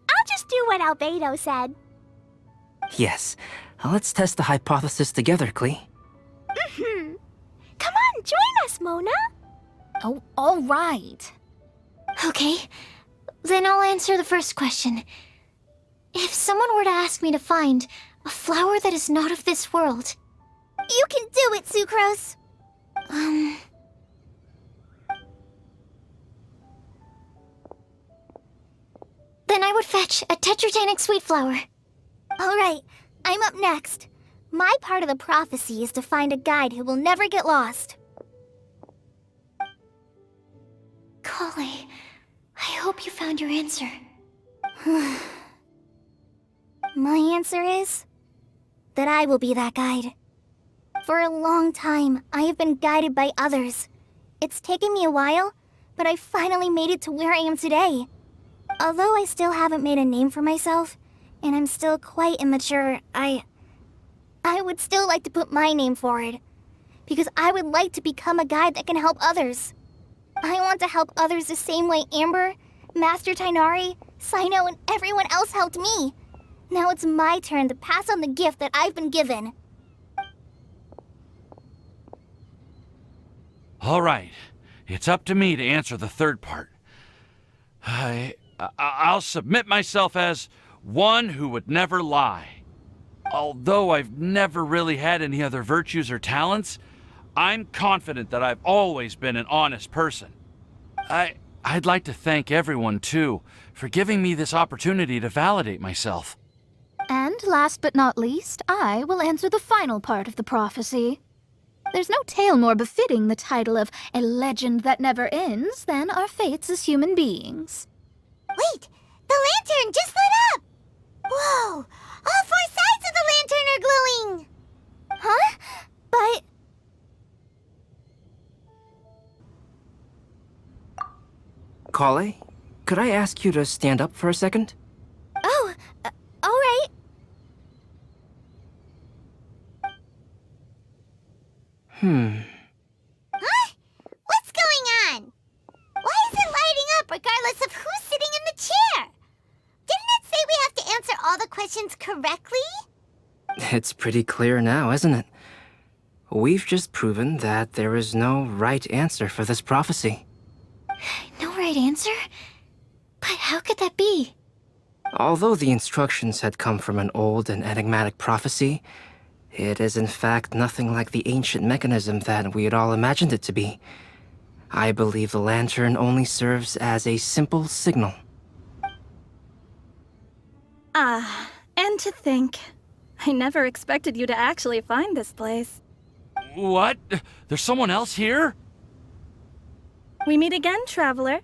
I'll just do what Albedo said. Yes, let's test the hypothesis together, Klee. Come on, join us, Mona. Oh, all right. Okay, then I'll answer the first question. If someone were to ask me to find a flower that is not of this world... You can do it, Sucrose. Then I would fetch a tetratanic sweet flower. All right, I'm up next. My part of the prophecy is to find a guide who will never get lost. Kale, hope you found your answer. My answer is that I will be that guide. For a long time, I have been guided by others. It's taken me a while, but I finally made it to where I am today. Although I still haven't made a name for myself, and I'm still quite immature, I would still like to put my name forward. Because I would like to become a guide that can help others. I want to help others the same way Amber, Master Tainari, Sino, and everyone else helped me. Now it's my turn to pass on the gift that I've been given. All right. It's up to me to answer the third part. I'll submit myself as one who would never lie. Although I've never really had any other virtues or talents, I'm confident that I've always been an honest person. I'd like to thank everyone, too, for giving me this opportunity to validate myself. And last but not least, I will answer the final part of the prophecy. There's no tale more befitting the title of a legend that never ends than our fates as human beings. Wait! The lantern just lit up! Whoa! All 4 sides of the lantern are glowing! Huh? But... Kale, could I ask you to stand up for a second? Oh, alright. Huh? What's going on? Why is it lighting up regardless of who's sitting in the chair? Didn't it say we have to answer all the questions correctly? It's pretty clear now, isn't it? We've just proven that there is no right answer for this prophecy. No right answer? But how could that be? Although the instructions had come from an old and enigmatic prophecy, it is in fact nothing like the ancient mechanism that we had all imagined it to be. I believe the lantern only serves as a simple signal. And to think, I never expected you to actually find this place. What? There's someone else here? We meet again, traveler.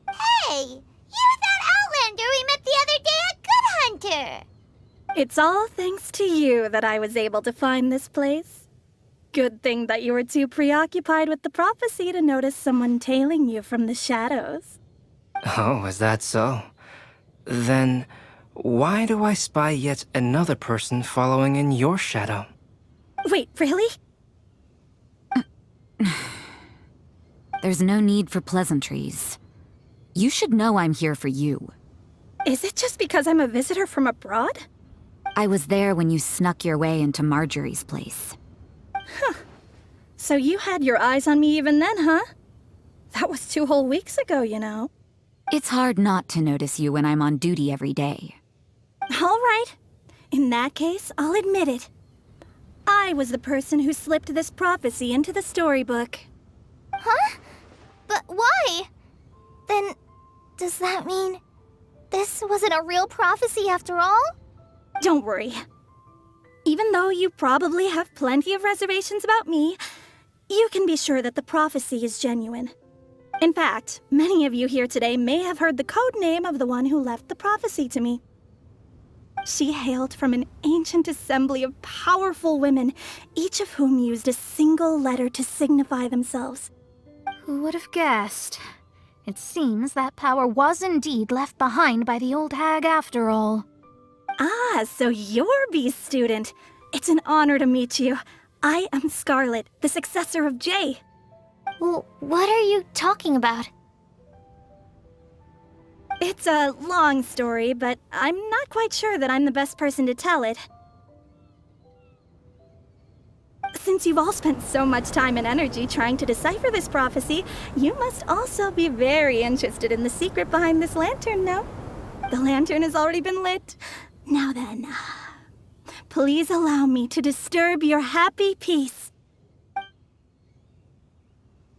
Hey! You're that Outlander we met the other day at Good Hunter! It's all thanks to you that I was able to find this place. Good thing that you were too preoccupied with the prophecy to notice someone tailing you from the shadows. Oh, is that so? Then, why do I spy yet another person following in your shadow? Wait, really? There's no need for pleasantries. You should know I'm here for you. Is it just because I'm a visitor from abroad? I was there when you snuck your way into Marjorie's place. Huh. So you had your eyes on me even then, huh? That was 2 whole weeks ago, you know. It's hard not to notice you when I'm on duty every day. All right. In that case, I'll admit it. I was the person who slipped this prophecy into the storybook. Huh? But why? Then, does that mean this wasn't a real prophecy after all? Don't worry. Even though you probably have plenty of reservations about me, you can be sure that the prophecy is genuine. In fact, many of you here today may have heard the code name of the one who left the prophecy to me. She hailed from an ancient assembly of powerful women, each of whom used a single letter to signify themselves. Who would have guessed? It seems that power was indeed left behind by the old hag after all. Ah, so you're B's student. It's an honor to meet you. I am Scarlet, the successor of Jay. Well, what are you talking about? It's a long story, but I'm not quite sure that I'm the best person to tell it. Since you've all spent so much time and energy trying to decipher this prophecy, you must also be very interested in the secret behind this lantern, no? The lantern has already been lit. Now then, please allow me to disturb your happy peace.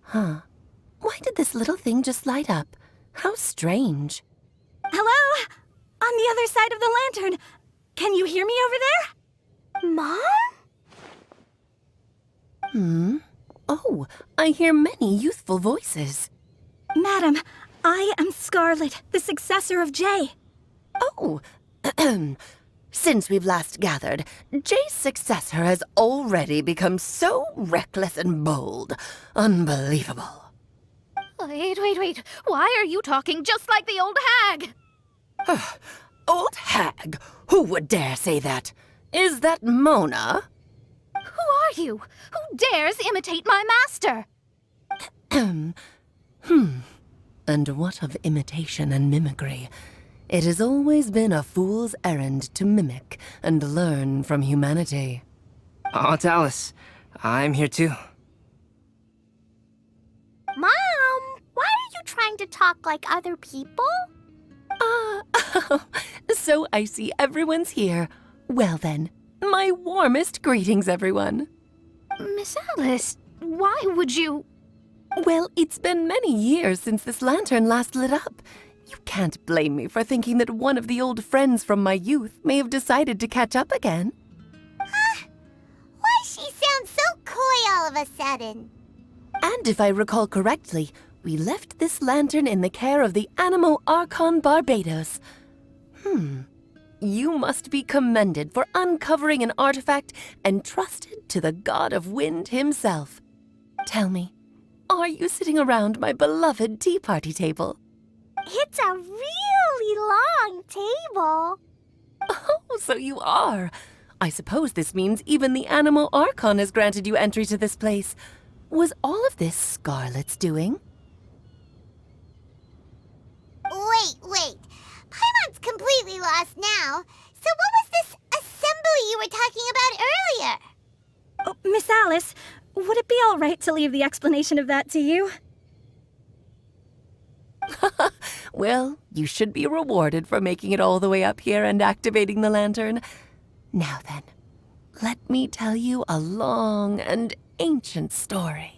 Huh. Why did this little thing just light up? How strange. Hello? On the other side of the lantern. Can you hear me over there? Mom? Oh, I hear many youthful voices. Madam, I am Scarlet, the successor of Jay. Oh, since we've last gathered, Jay's successor has already become so reckless and bold. Unbelievable. Wait. Why are you talking just like the old hag? Old hag? Who would dare say that? Is that Mona? Who are you? Who dares imitate my master? And what of imitation and mimicry? It has always been a fool's errand to mimic and learn from humanity. Oh, Dallas, I'm here too. Mom, why are you trying to talk like other people? So I see everyone's here. Well then, my warmest greetings, everyone. Miss Alice, why would you... Well, it's been many years since this lantern last lit up. You can't blame me for thinking that one of the old friends from my youth may have decided to catch up again. Why she sounds so coy all of a sudden? And if I recall correctly, we left this lantern in the care of the Animo Archon Barbados. You must be commended for uncovering an artifact entrusted to the god of wind himself. Tell me, are you sitting around my beloved tea party table? It's a really long table. Oh, so you are. I suppose this means even the Animo Archon has granted you entry to this place. Was all of this Scarlet's doing? Wait. Paimon's completely lost now. So what was this assembly you were talking about earlier? Oh, Miss Alice, would it be all right to leave the explanation of that to you? Well, you should be rewarded for making it all the way up here and activating the lantern. Now then, let me tell you a long and ancient story.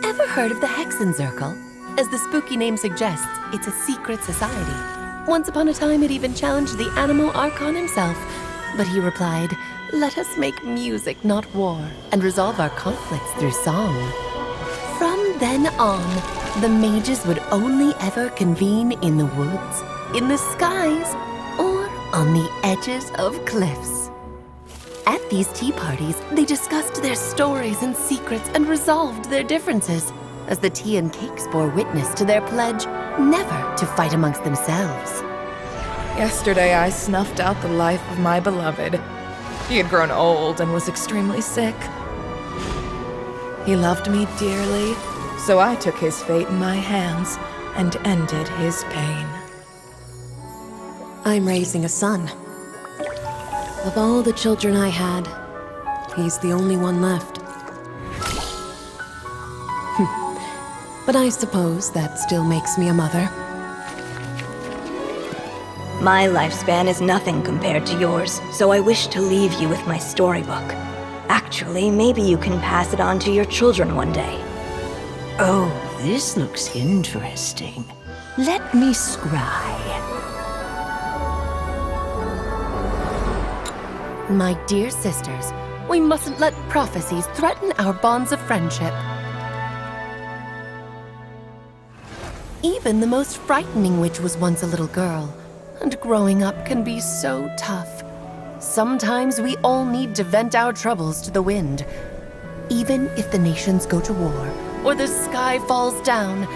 Ever heard of the Hexenzirkel? As the spooky name suggests, it's a secret society. Once upon a time, it even challenged the Animo Archon himself. But he replied, "Let us make music, not war, and resolve our conflicts through song." From then on, the mages would only ever convene in the woods, in the skies, or on the edges of cliffs. At these tea parties, they discussed their stories and secrets and resolved their differences, as the tea and cakes bore witness to their pledge never to fight amongst themselves. Yesterday I snuffed out the life of my beloved. He had grown old and was extremely sick. He loved me dearly, so I took his fate in my hands and ended his pain. I'm raising a son. Of all the children I had, he's the only one left. But I suppose that still makes me a mother. My lifespan is nothing compared to yours, so I wish to leave you with my storybook. Actually, maybe you can pass it on to your children one day. Oh, this looks interesting. Let me scry. My dear sisters, we mustn't let prophecies threaten our bonds of friendship. Even the most frightening witch was once a little girl, and growing up can be so tough. Sometimes we all need to vent our troubles to the wind. Even if the nations go to war, or the sky falls down,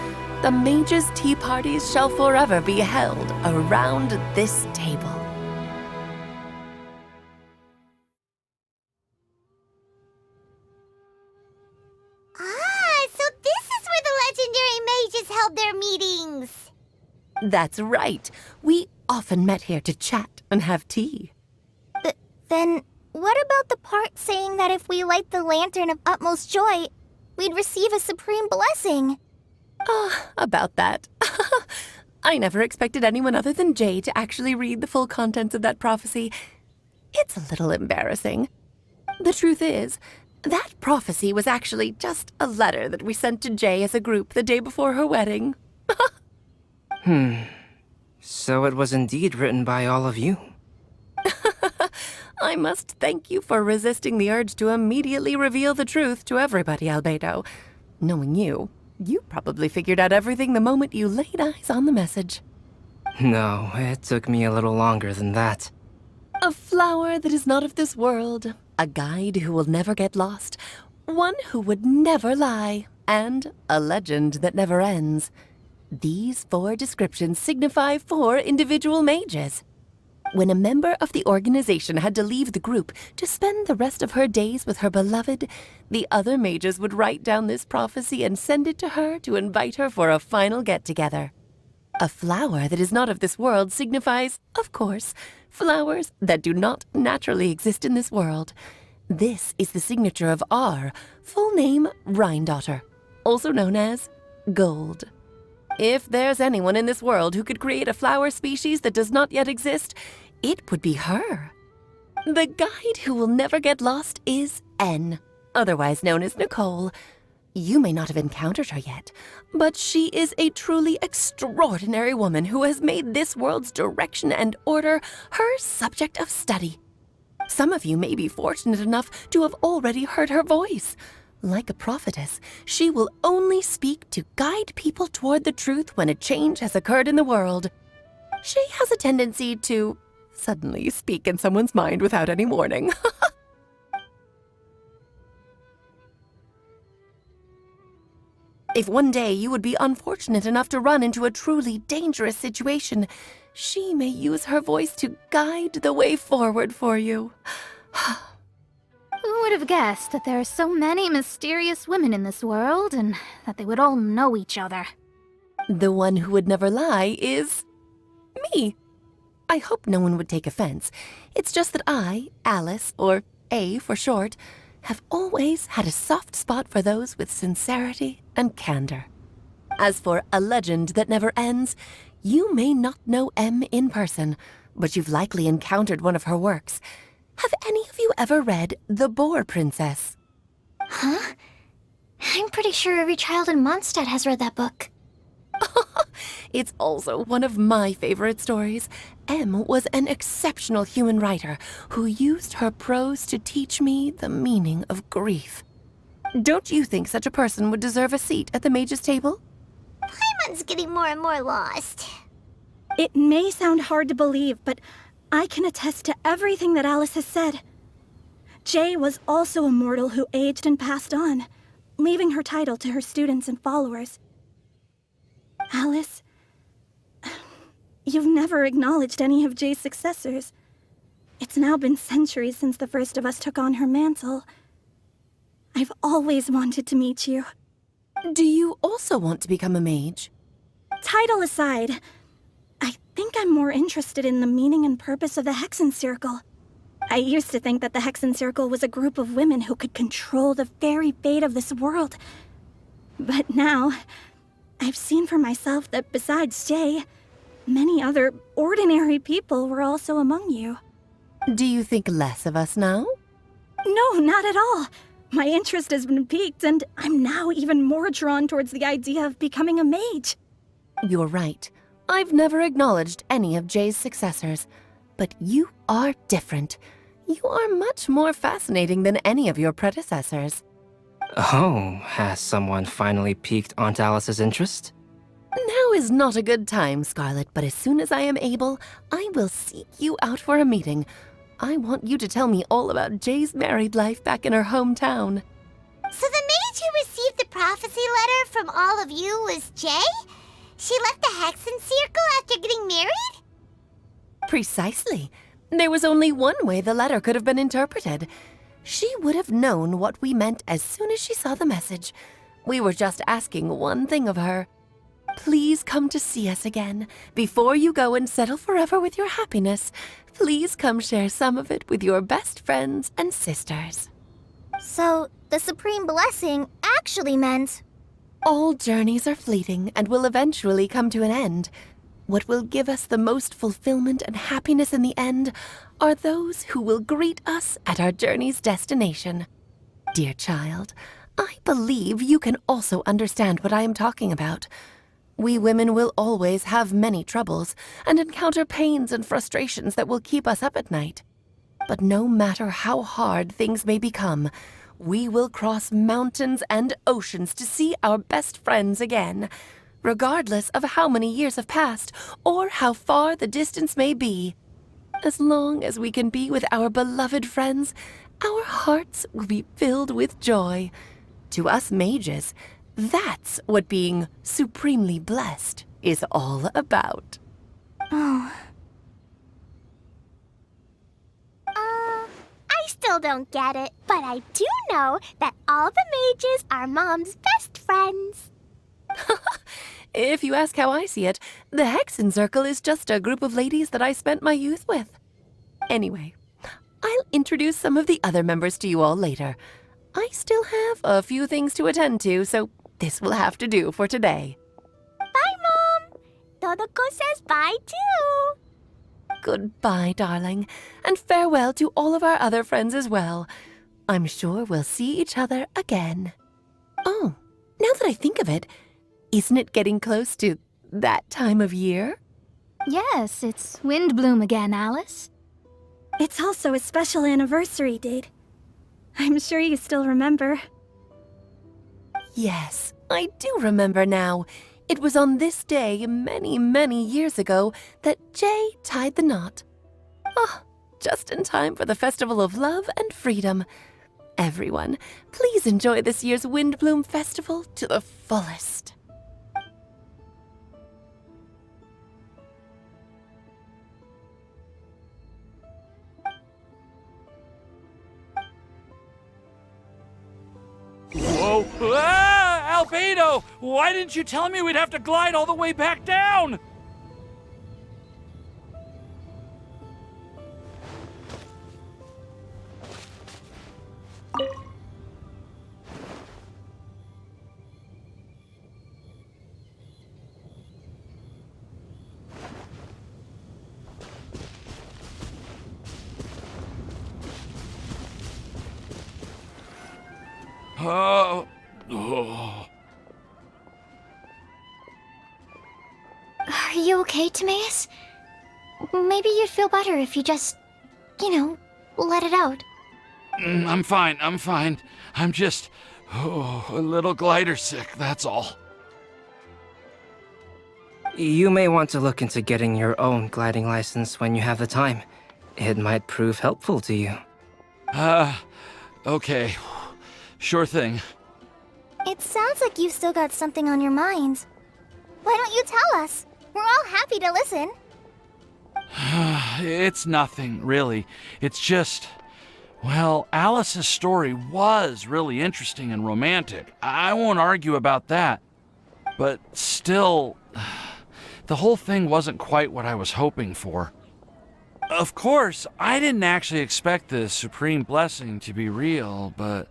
the mages' tea parties shall forever be held around this table. So this is where the legendary mages held their meetings. That's right. We often met here to chat and have tea. Then, what about the part saying that if we light the lantern of utmost joy, we'd receive a supreme blessing? About that. I never expected anyone other than Jay to actually read the full contents of that prophecy. It's a little embarrassing. The truth is, that prophecy was actually just a letter that we sent to Jay as a group the day before her wedding. So it was indeed written by all of you. I must thank you for resisting the urge to immediately reveal the truth to everybody, Albedo. Knowing you, you probably figured out everything the moment you laid eyes on the message. No, it took me a little longer than that. A flower that is not of this world, a guide who will never get lost, one who would never lie, and a legend that never ends. These 4 descriptions signify 4 individual mages. When a member of the organization had to leave the group to spend the rest of her days with her beloved, the other mages would write down this prophecy and send it to her to invite her for a final get-together. A flower that is not of this world signifies, of course, flowers that do not naturally exist in this world. This is the signature of our full name, Rhindaughter, also known as Gold. If there's anyone in this world who could create a flower species that does not yet exist, it would be her. The guide who will never get lost is N, otherwise known as Nicole. You may not have encountered her yet, but she is a truly extraordinary woman who has made this world's direction and order her subject of study. Some of you may be fortunate enough to have already heard her voice. Like a prophetess, she will only speak to guide people toward the truth when a change has occurred in the world. She has a tendency to suddenly speak in someone's mind without any warning. If one day you would be unfortunate enough to run into a truly dangerous situation, she may use her voice to guide the way forward for you. Who would have guessed that there are so many mysterious women in this world, and that they would all know each other? The one who would never lie is me. I hope no one would take offense. It's just that I, Alice, or A for short, have always had a soft spot for those with sincerity and candor. As for a legend that never ends, you may not know M in person, but you've likely encountered one of her works. Have any of you ever read The Boar Princess? Huh? I'm pretty sure every child in Mondstadt has read that book. It's also one of my favorite stories. M was an exceptional human writer who used her prose to teach me the meaning of grief. Don't you think such a person would deserve a seat at the mage's table? Paimon's getting more and more lost. It may sound hard to believe, but I can attest to everything that Alice has said. Jay was also a mortal who aged and passed on, leaving her title to her students and followers. Alice, you've never acknowledged any of Jay's successors. It's now been centuries since the first of us took on her mantle. I've always wanted to meet you. Do you also want to become a mage? Title aside, I think I'm more interested in the meaning and purpose of the Hexen Circle. I used to think that the Hexen Circle was a group of women who could control the very fate of this world. But now, I've seen for myself that besides Jay, many other ordinary people were also among you. Do you think less of us now? No, not at all. My interest has been piqued, and I'm now even more drawn towards the idea of becoming a mage. You're right. I've never acknowledged any of Jay's successors, but you are different. You are much more fascinating than any of your predecessors. Oh, has someone finally piqued Aunt Alice's interest? Now is not a good time, Scarlet, but as soon as I am able, I will seek you out for a meeting. I want you to tell me all about Jay's married life back in her hometown. So the mage who received the prophecy letter from all of you was Jay? She left the Hexen Circle after getting married? Precisely. There was only one way the letter could have been interpreted. She would have known what we meant as soon as she saw the message. We were just asking one thing of her. Please come to see us again. Before you go and settle forever with your happiness, please come share some of it with your best friends and sisters. So, the Supreme Blessing actually meant... All journeys are fleeting and will eventually come to an end. What will give us the most fulfillment and happiness in the end are those who will greet us at our journey's destination. Dear child, I believe you can also understand what I am talking about. We women will always have many troubles and encounter pains and frustrations that will keep us up at night. But no matter how hard things may become, we will cross mountains and oceans to see our best friends again, regardless of how many years have passed or how far the distance may be. As long as we can be with our beloved friends, our hearts will be filled with joy. To us mages, that's what being supremely blessed is all about. Oh. I still don't get it, but I do know that all the mages are Mom's best friends. If you ask how I see it, the Hexen Circle is just a group of ladies that I spent my youth with. Anyway, I'll introduce some of the other members to you all later. I still have a few things to attend to, so this will have to do for today. Bye, Mom. Todoko says bye, too. Goodbye, darling, and farewell to all of our other friends as well. I'm sure we'll see each other again. Oh, now that I think of it, isn't it getting close to that time of year? Yes, it's Windblume again, Alice. It's also a special anniversary date. I'm sure you still remember. Yes, I do remember now. It was on this day many, many years ago that Jay tied the knot. Ah, just in time for the Festival of Love and Freedom. Everyone, please enjoy this year's Windblume Festival to the fullest. Whoa! Ah! Albedo! Why didn't you tell me we'd have to glide all the way back down? Oh. Are you okay, Timaeus? Maybe you'd feel better if you just, let it out. I'm fine, I'm fine. I'm just, a little glider sick, that's all. You may want to look into getting your own gliding license when you have the time. It might prove helpful to you. Okay. Sure thing. It sounds like you've still got something on your minds. Why don't you tell us? We're all happy to listen. It's nothing, really. It's just, well, Alice's story was really interesting and romantic. I won't argue about that. But still, the whole thing wasn't quite what I was hoping for. Of course, I didn't actually expect the supreme blessing to be real, but...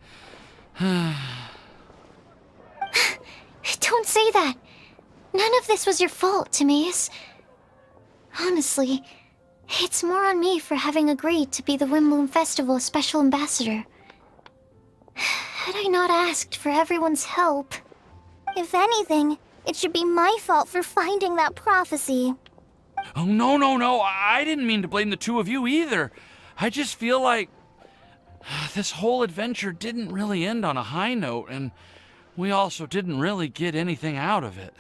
Don't say that. None of this was your fault, Timaeus. Honestly, it's more on me for having agreed to be the Windblume Festival Special Ambassador. Had I not asked for everyone's help... If anything, it should be my fault for finding that prophecy. Oh, no. I didn't mean to blame the two of you either. I just feel like this whole adventure didn't really end on a high note, and we also didn't really get anything out of it.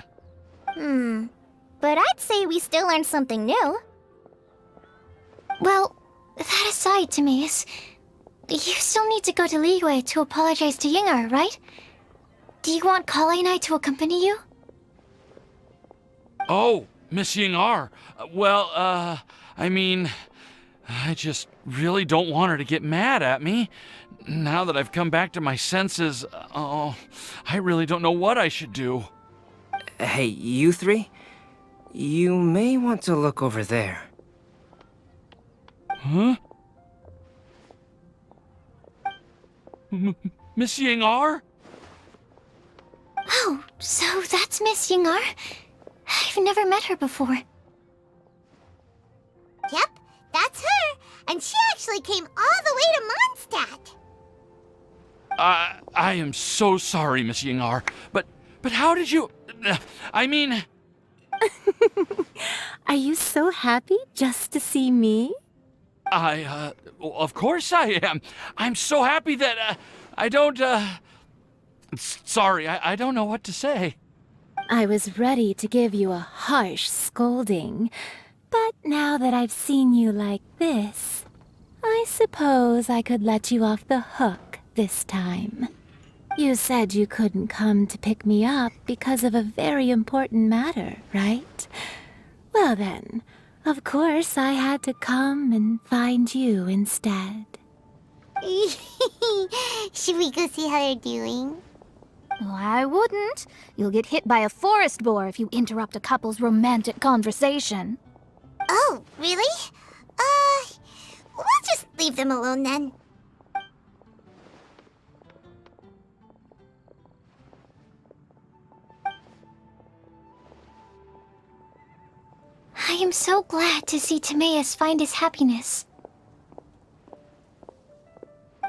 But I'd say we still learned something new. Well, that aside, Timaeus, you still need to go to Liyue to apologize to Yingar, right? Do you want Kale and I to accompany you? Oh, Miss Yingar. I mean, I just really don't want her to get mad at me. Now that I've come back to my senses, I really don't know what I should do. Hey, you three? You may want to look over there. Huh? Miss Yingar? Oh, so that's Miss Yingar? I've never met her before. Yep, that's her. And she actually came all the way to Mondstadt. I am so sorry, Miss Yingar, but how did you... I mean... Are you so happy just to see me? Well, of course I am. I'm so happy that, I don't, sorry, I don't know what to say. I was ready to give you a harsh scolding, but now that I've seen you like this, I suppose I could let you off the hook this time. You said you couldn't come to pick me up because of a very important matter, right? Well then, of course I had to come and find you instead. Should we go see how they're doing? Oh, I wouldn't. You'll get hit by a forest boar if you interrupt a couple's romantic conversation. Oh, really? We'll just leave them alone then. I am so glad to see Timaeus find his happiness.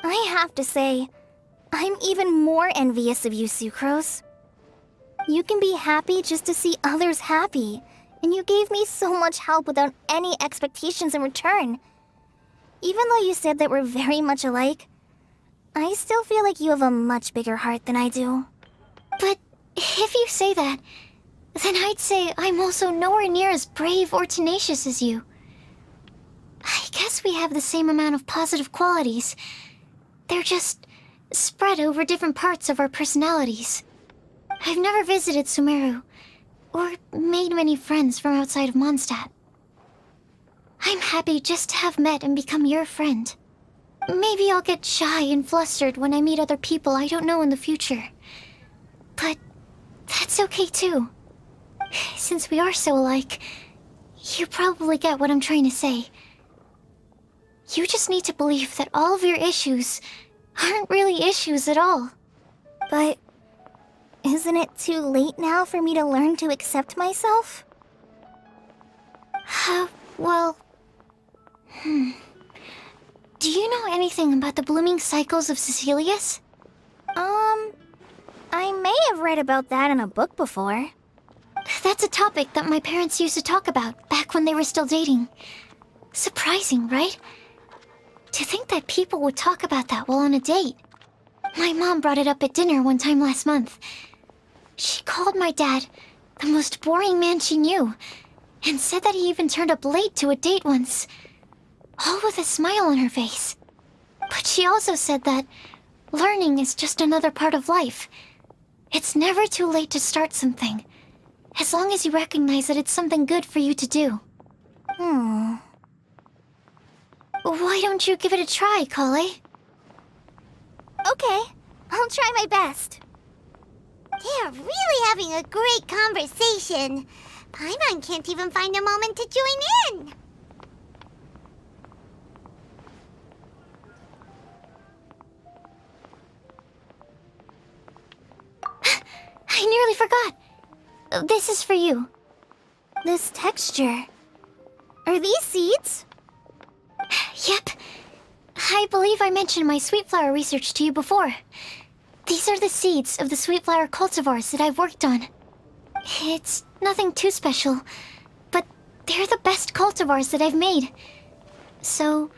I have to say, I'm even more envious of you, Sucrose. You can be happy just to see others happy, and you gave me so much help without any expectations in return. Even though you said that we're very much alike, I still feel like you have a much bigger heart than I do. But if you say that, then I'd say I'm also nowhere near as brave or tenacious as you. I guess we have the same amount of positive qualities. They're just spread over different parts of our personalities. I've never visited Sumeru, or made many friends from outside of Mondstadt. I'm happy just to have met and become your friend. Maybe I'll get shy and flustered when I meet other people I don't know in the future. But that's okay too. Since we are so alike, you probably get what I'm trying to say. You just need to believe that all of your issues aren't really issues at all. But isn't it too late now for me to learn to accept myself? Well... Do you know anything about the blooming cycles of Cecilius? I may have read about that in a book before. That's a topic that my parents used to talk about back when they were still dating. Surprising, right? To think that people would talk about that while on a date. My mom brought it up at dinner one time last month. She called my dad the most boring man she knew, and said that he even turned up late to a date once, all with a smile on her face. But she also said that learning is just another part of life. It's never too late to start something, as long as you recognize that it's something good for you to do. Why don't you give it a try, Kale? Okay, I'll try my best. They're really having a great conversation. Paimon can't even find a moment to join in. I nearly forgot. This is for you. This texture. Are these seeds? Yep. I believe I mentioned my sweet flower research to you before. These are the seeds of the sweet flower cultivars that I've worked on. It's nothing too special, but they're the best cultivars that I've made. So,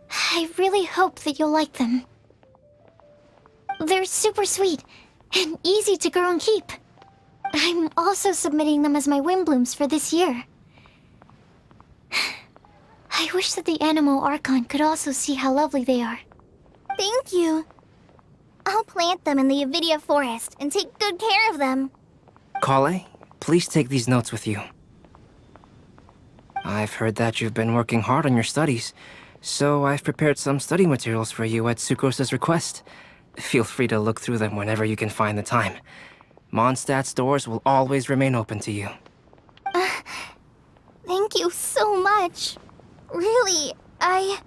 I really hope that you'll like them. They're super sweet and easy to grow and keep. I'm also submitting them as my Windblooms for this year. I wish that the Anemo Archon could also see how lovely they are. Thank you. I'll plant them in the Avidia forest and take good care of them. Kale, please take these notes with you. I've heard that you've been working hard on your studies, so I've prepared some study materials for you at Sucrose's request. Feel free to look through them whenever you can find the time. Mondstadt's doors will always remain open to you. Thank you so much. Really, I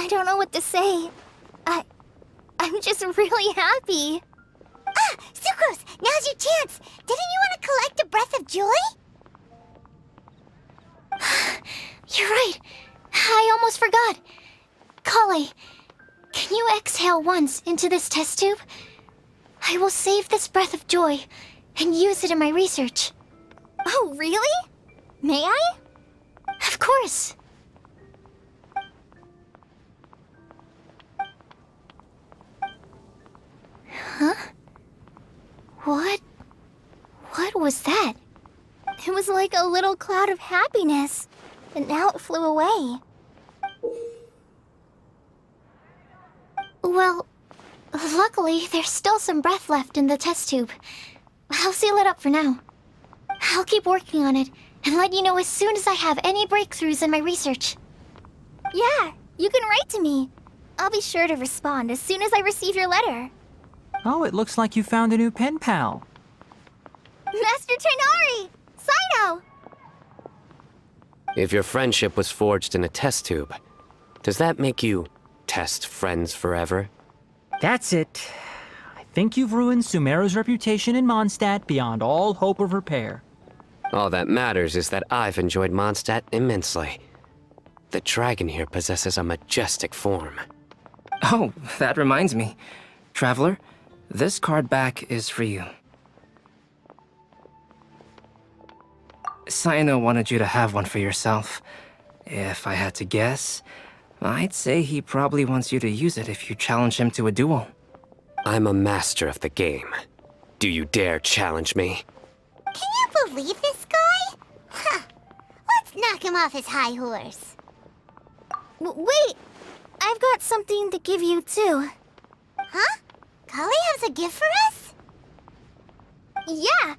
don't know what to say. I'm just really happy. Sucrose, now's your chance. Didn't you want to collect a breath of joy? You're right. I almost forgot. Kale, can you exhale once into this test tube? I will save this breath of joy and use it in my research. Oh, really? May I? course. Huh? What was that? It was like a little cloud of happiness, and now it flew away. Well, luckily, there's still some breath left in the test tube. I'll seal it up for now. I'll keep working on it and let you know as soon as I have any breakthroughs in my research. Yeah, you can write to me. I'll be sure to respond as soon as I receive your letter. Oh, it looks like you found a new pen pal. Master Tainari! Sino! If your friendship was forged in a test tube, does that make you test friends forever? That's it. I think you've ruined Sumeru's reputation in Mondstadt beyond all hope of repair. All that matters is that I've enjoyed Mondstadt immensely. The dragon here possesses a majestic form. Oh, that reminds me. Traveler, this card back is for you. Sino wanted you to have one for yourself. If I had to guess, I'd say he probably wants you to use it if you challenge him to a duel. I'm a master of the game. Do you dare challenge me? Can you believe this guy? Huh. Let's knock him off his high horse. Wait! I've got something to give you, too. Huh? Kali has a gift for us? Yeah!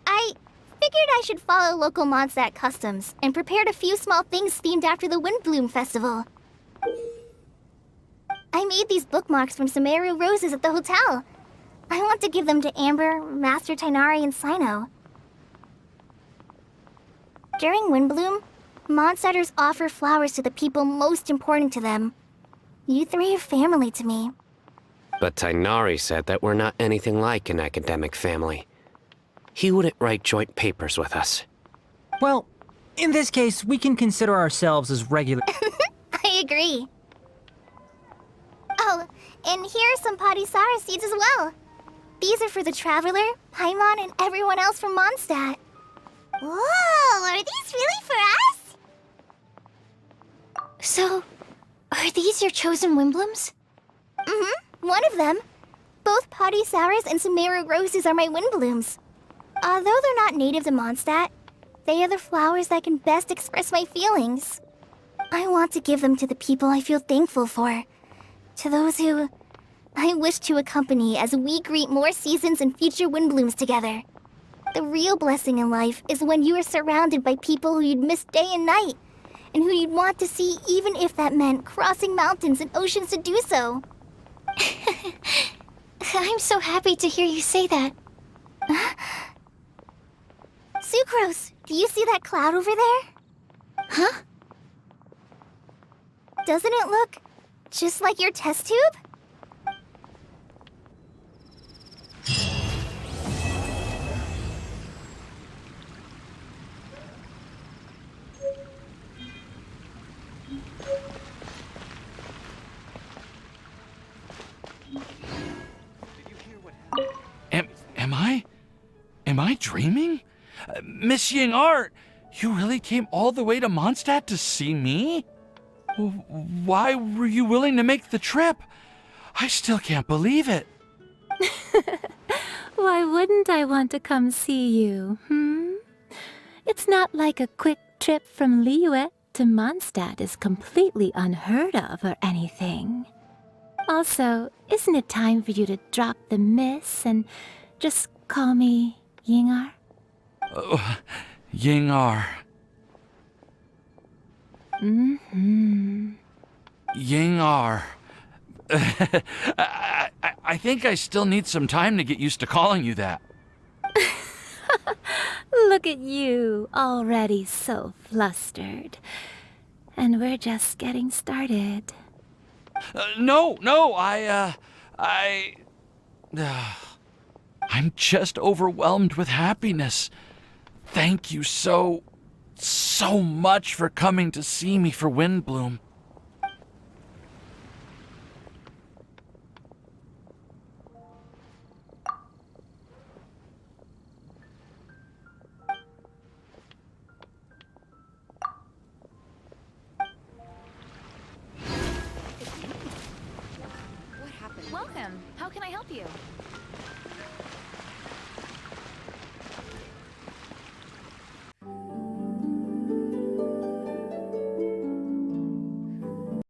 I figured I should follow local Mondstadt customs and prepared a few small things themed after the Windblume festival. I made these bookmarks from Sumeru roses at the hotel. I want to give them to Amber, Master Tainari, and Sino. During Windblume, Mondstadters offer flowers to the people most important to them. You three are family to me. But Tainari said that we're not anything like an academic family. He wouldn't write joint papers with us. Well, in this case, we can consider ourselves as regular... I agree. Oh, and here are some Padisara seeds as well. These are for the Traveler, Paimon, and everyone else from Mondstadt. Whoa, are these really for us? So, are these your chosen Windblooms? Mm-hmm, one of them. Both Padisauras and Sumeru roses are my Windblooms. Although they're not native to Mondstadt, they are the flowers that can best express my feelings. I want to give them to the people I feel thankful for. To those who I wish to accompany as we greet more seasons and future Windblooms together. The real blessing in life is when you are surrounded by people who you'd miss day and night, and who you'd want to see even if that meant crossing mountains and oceans to do so. I'm so happy to hear you say that. Sucrose, do you see that cloud over there? Huh? Doesn't it look just like your test tube? Am I dreaming? Miss Ying-Art, you really came all the way to Mondstadt to see me? Why were you willing to make the trip? I still can't believe it. Why wouldn't I want to come see you, It's not like a quick trip from Liyue to Mondstadt is completely unheard of or anything. Also, isn't it time for you to drop the miss and just call me Ying-Ar? Ying-Ar. Ying-Ar. I think I still need some time to get used to calling you that. Look at you, already so flustered. And we're just getting started. No, I'm just overwhelmed with happiness. Thank you so much for coming to see me for Windblume. How can I help you?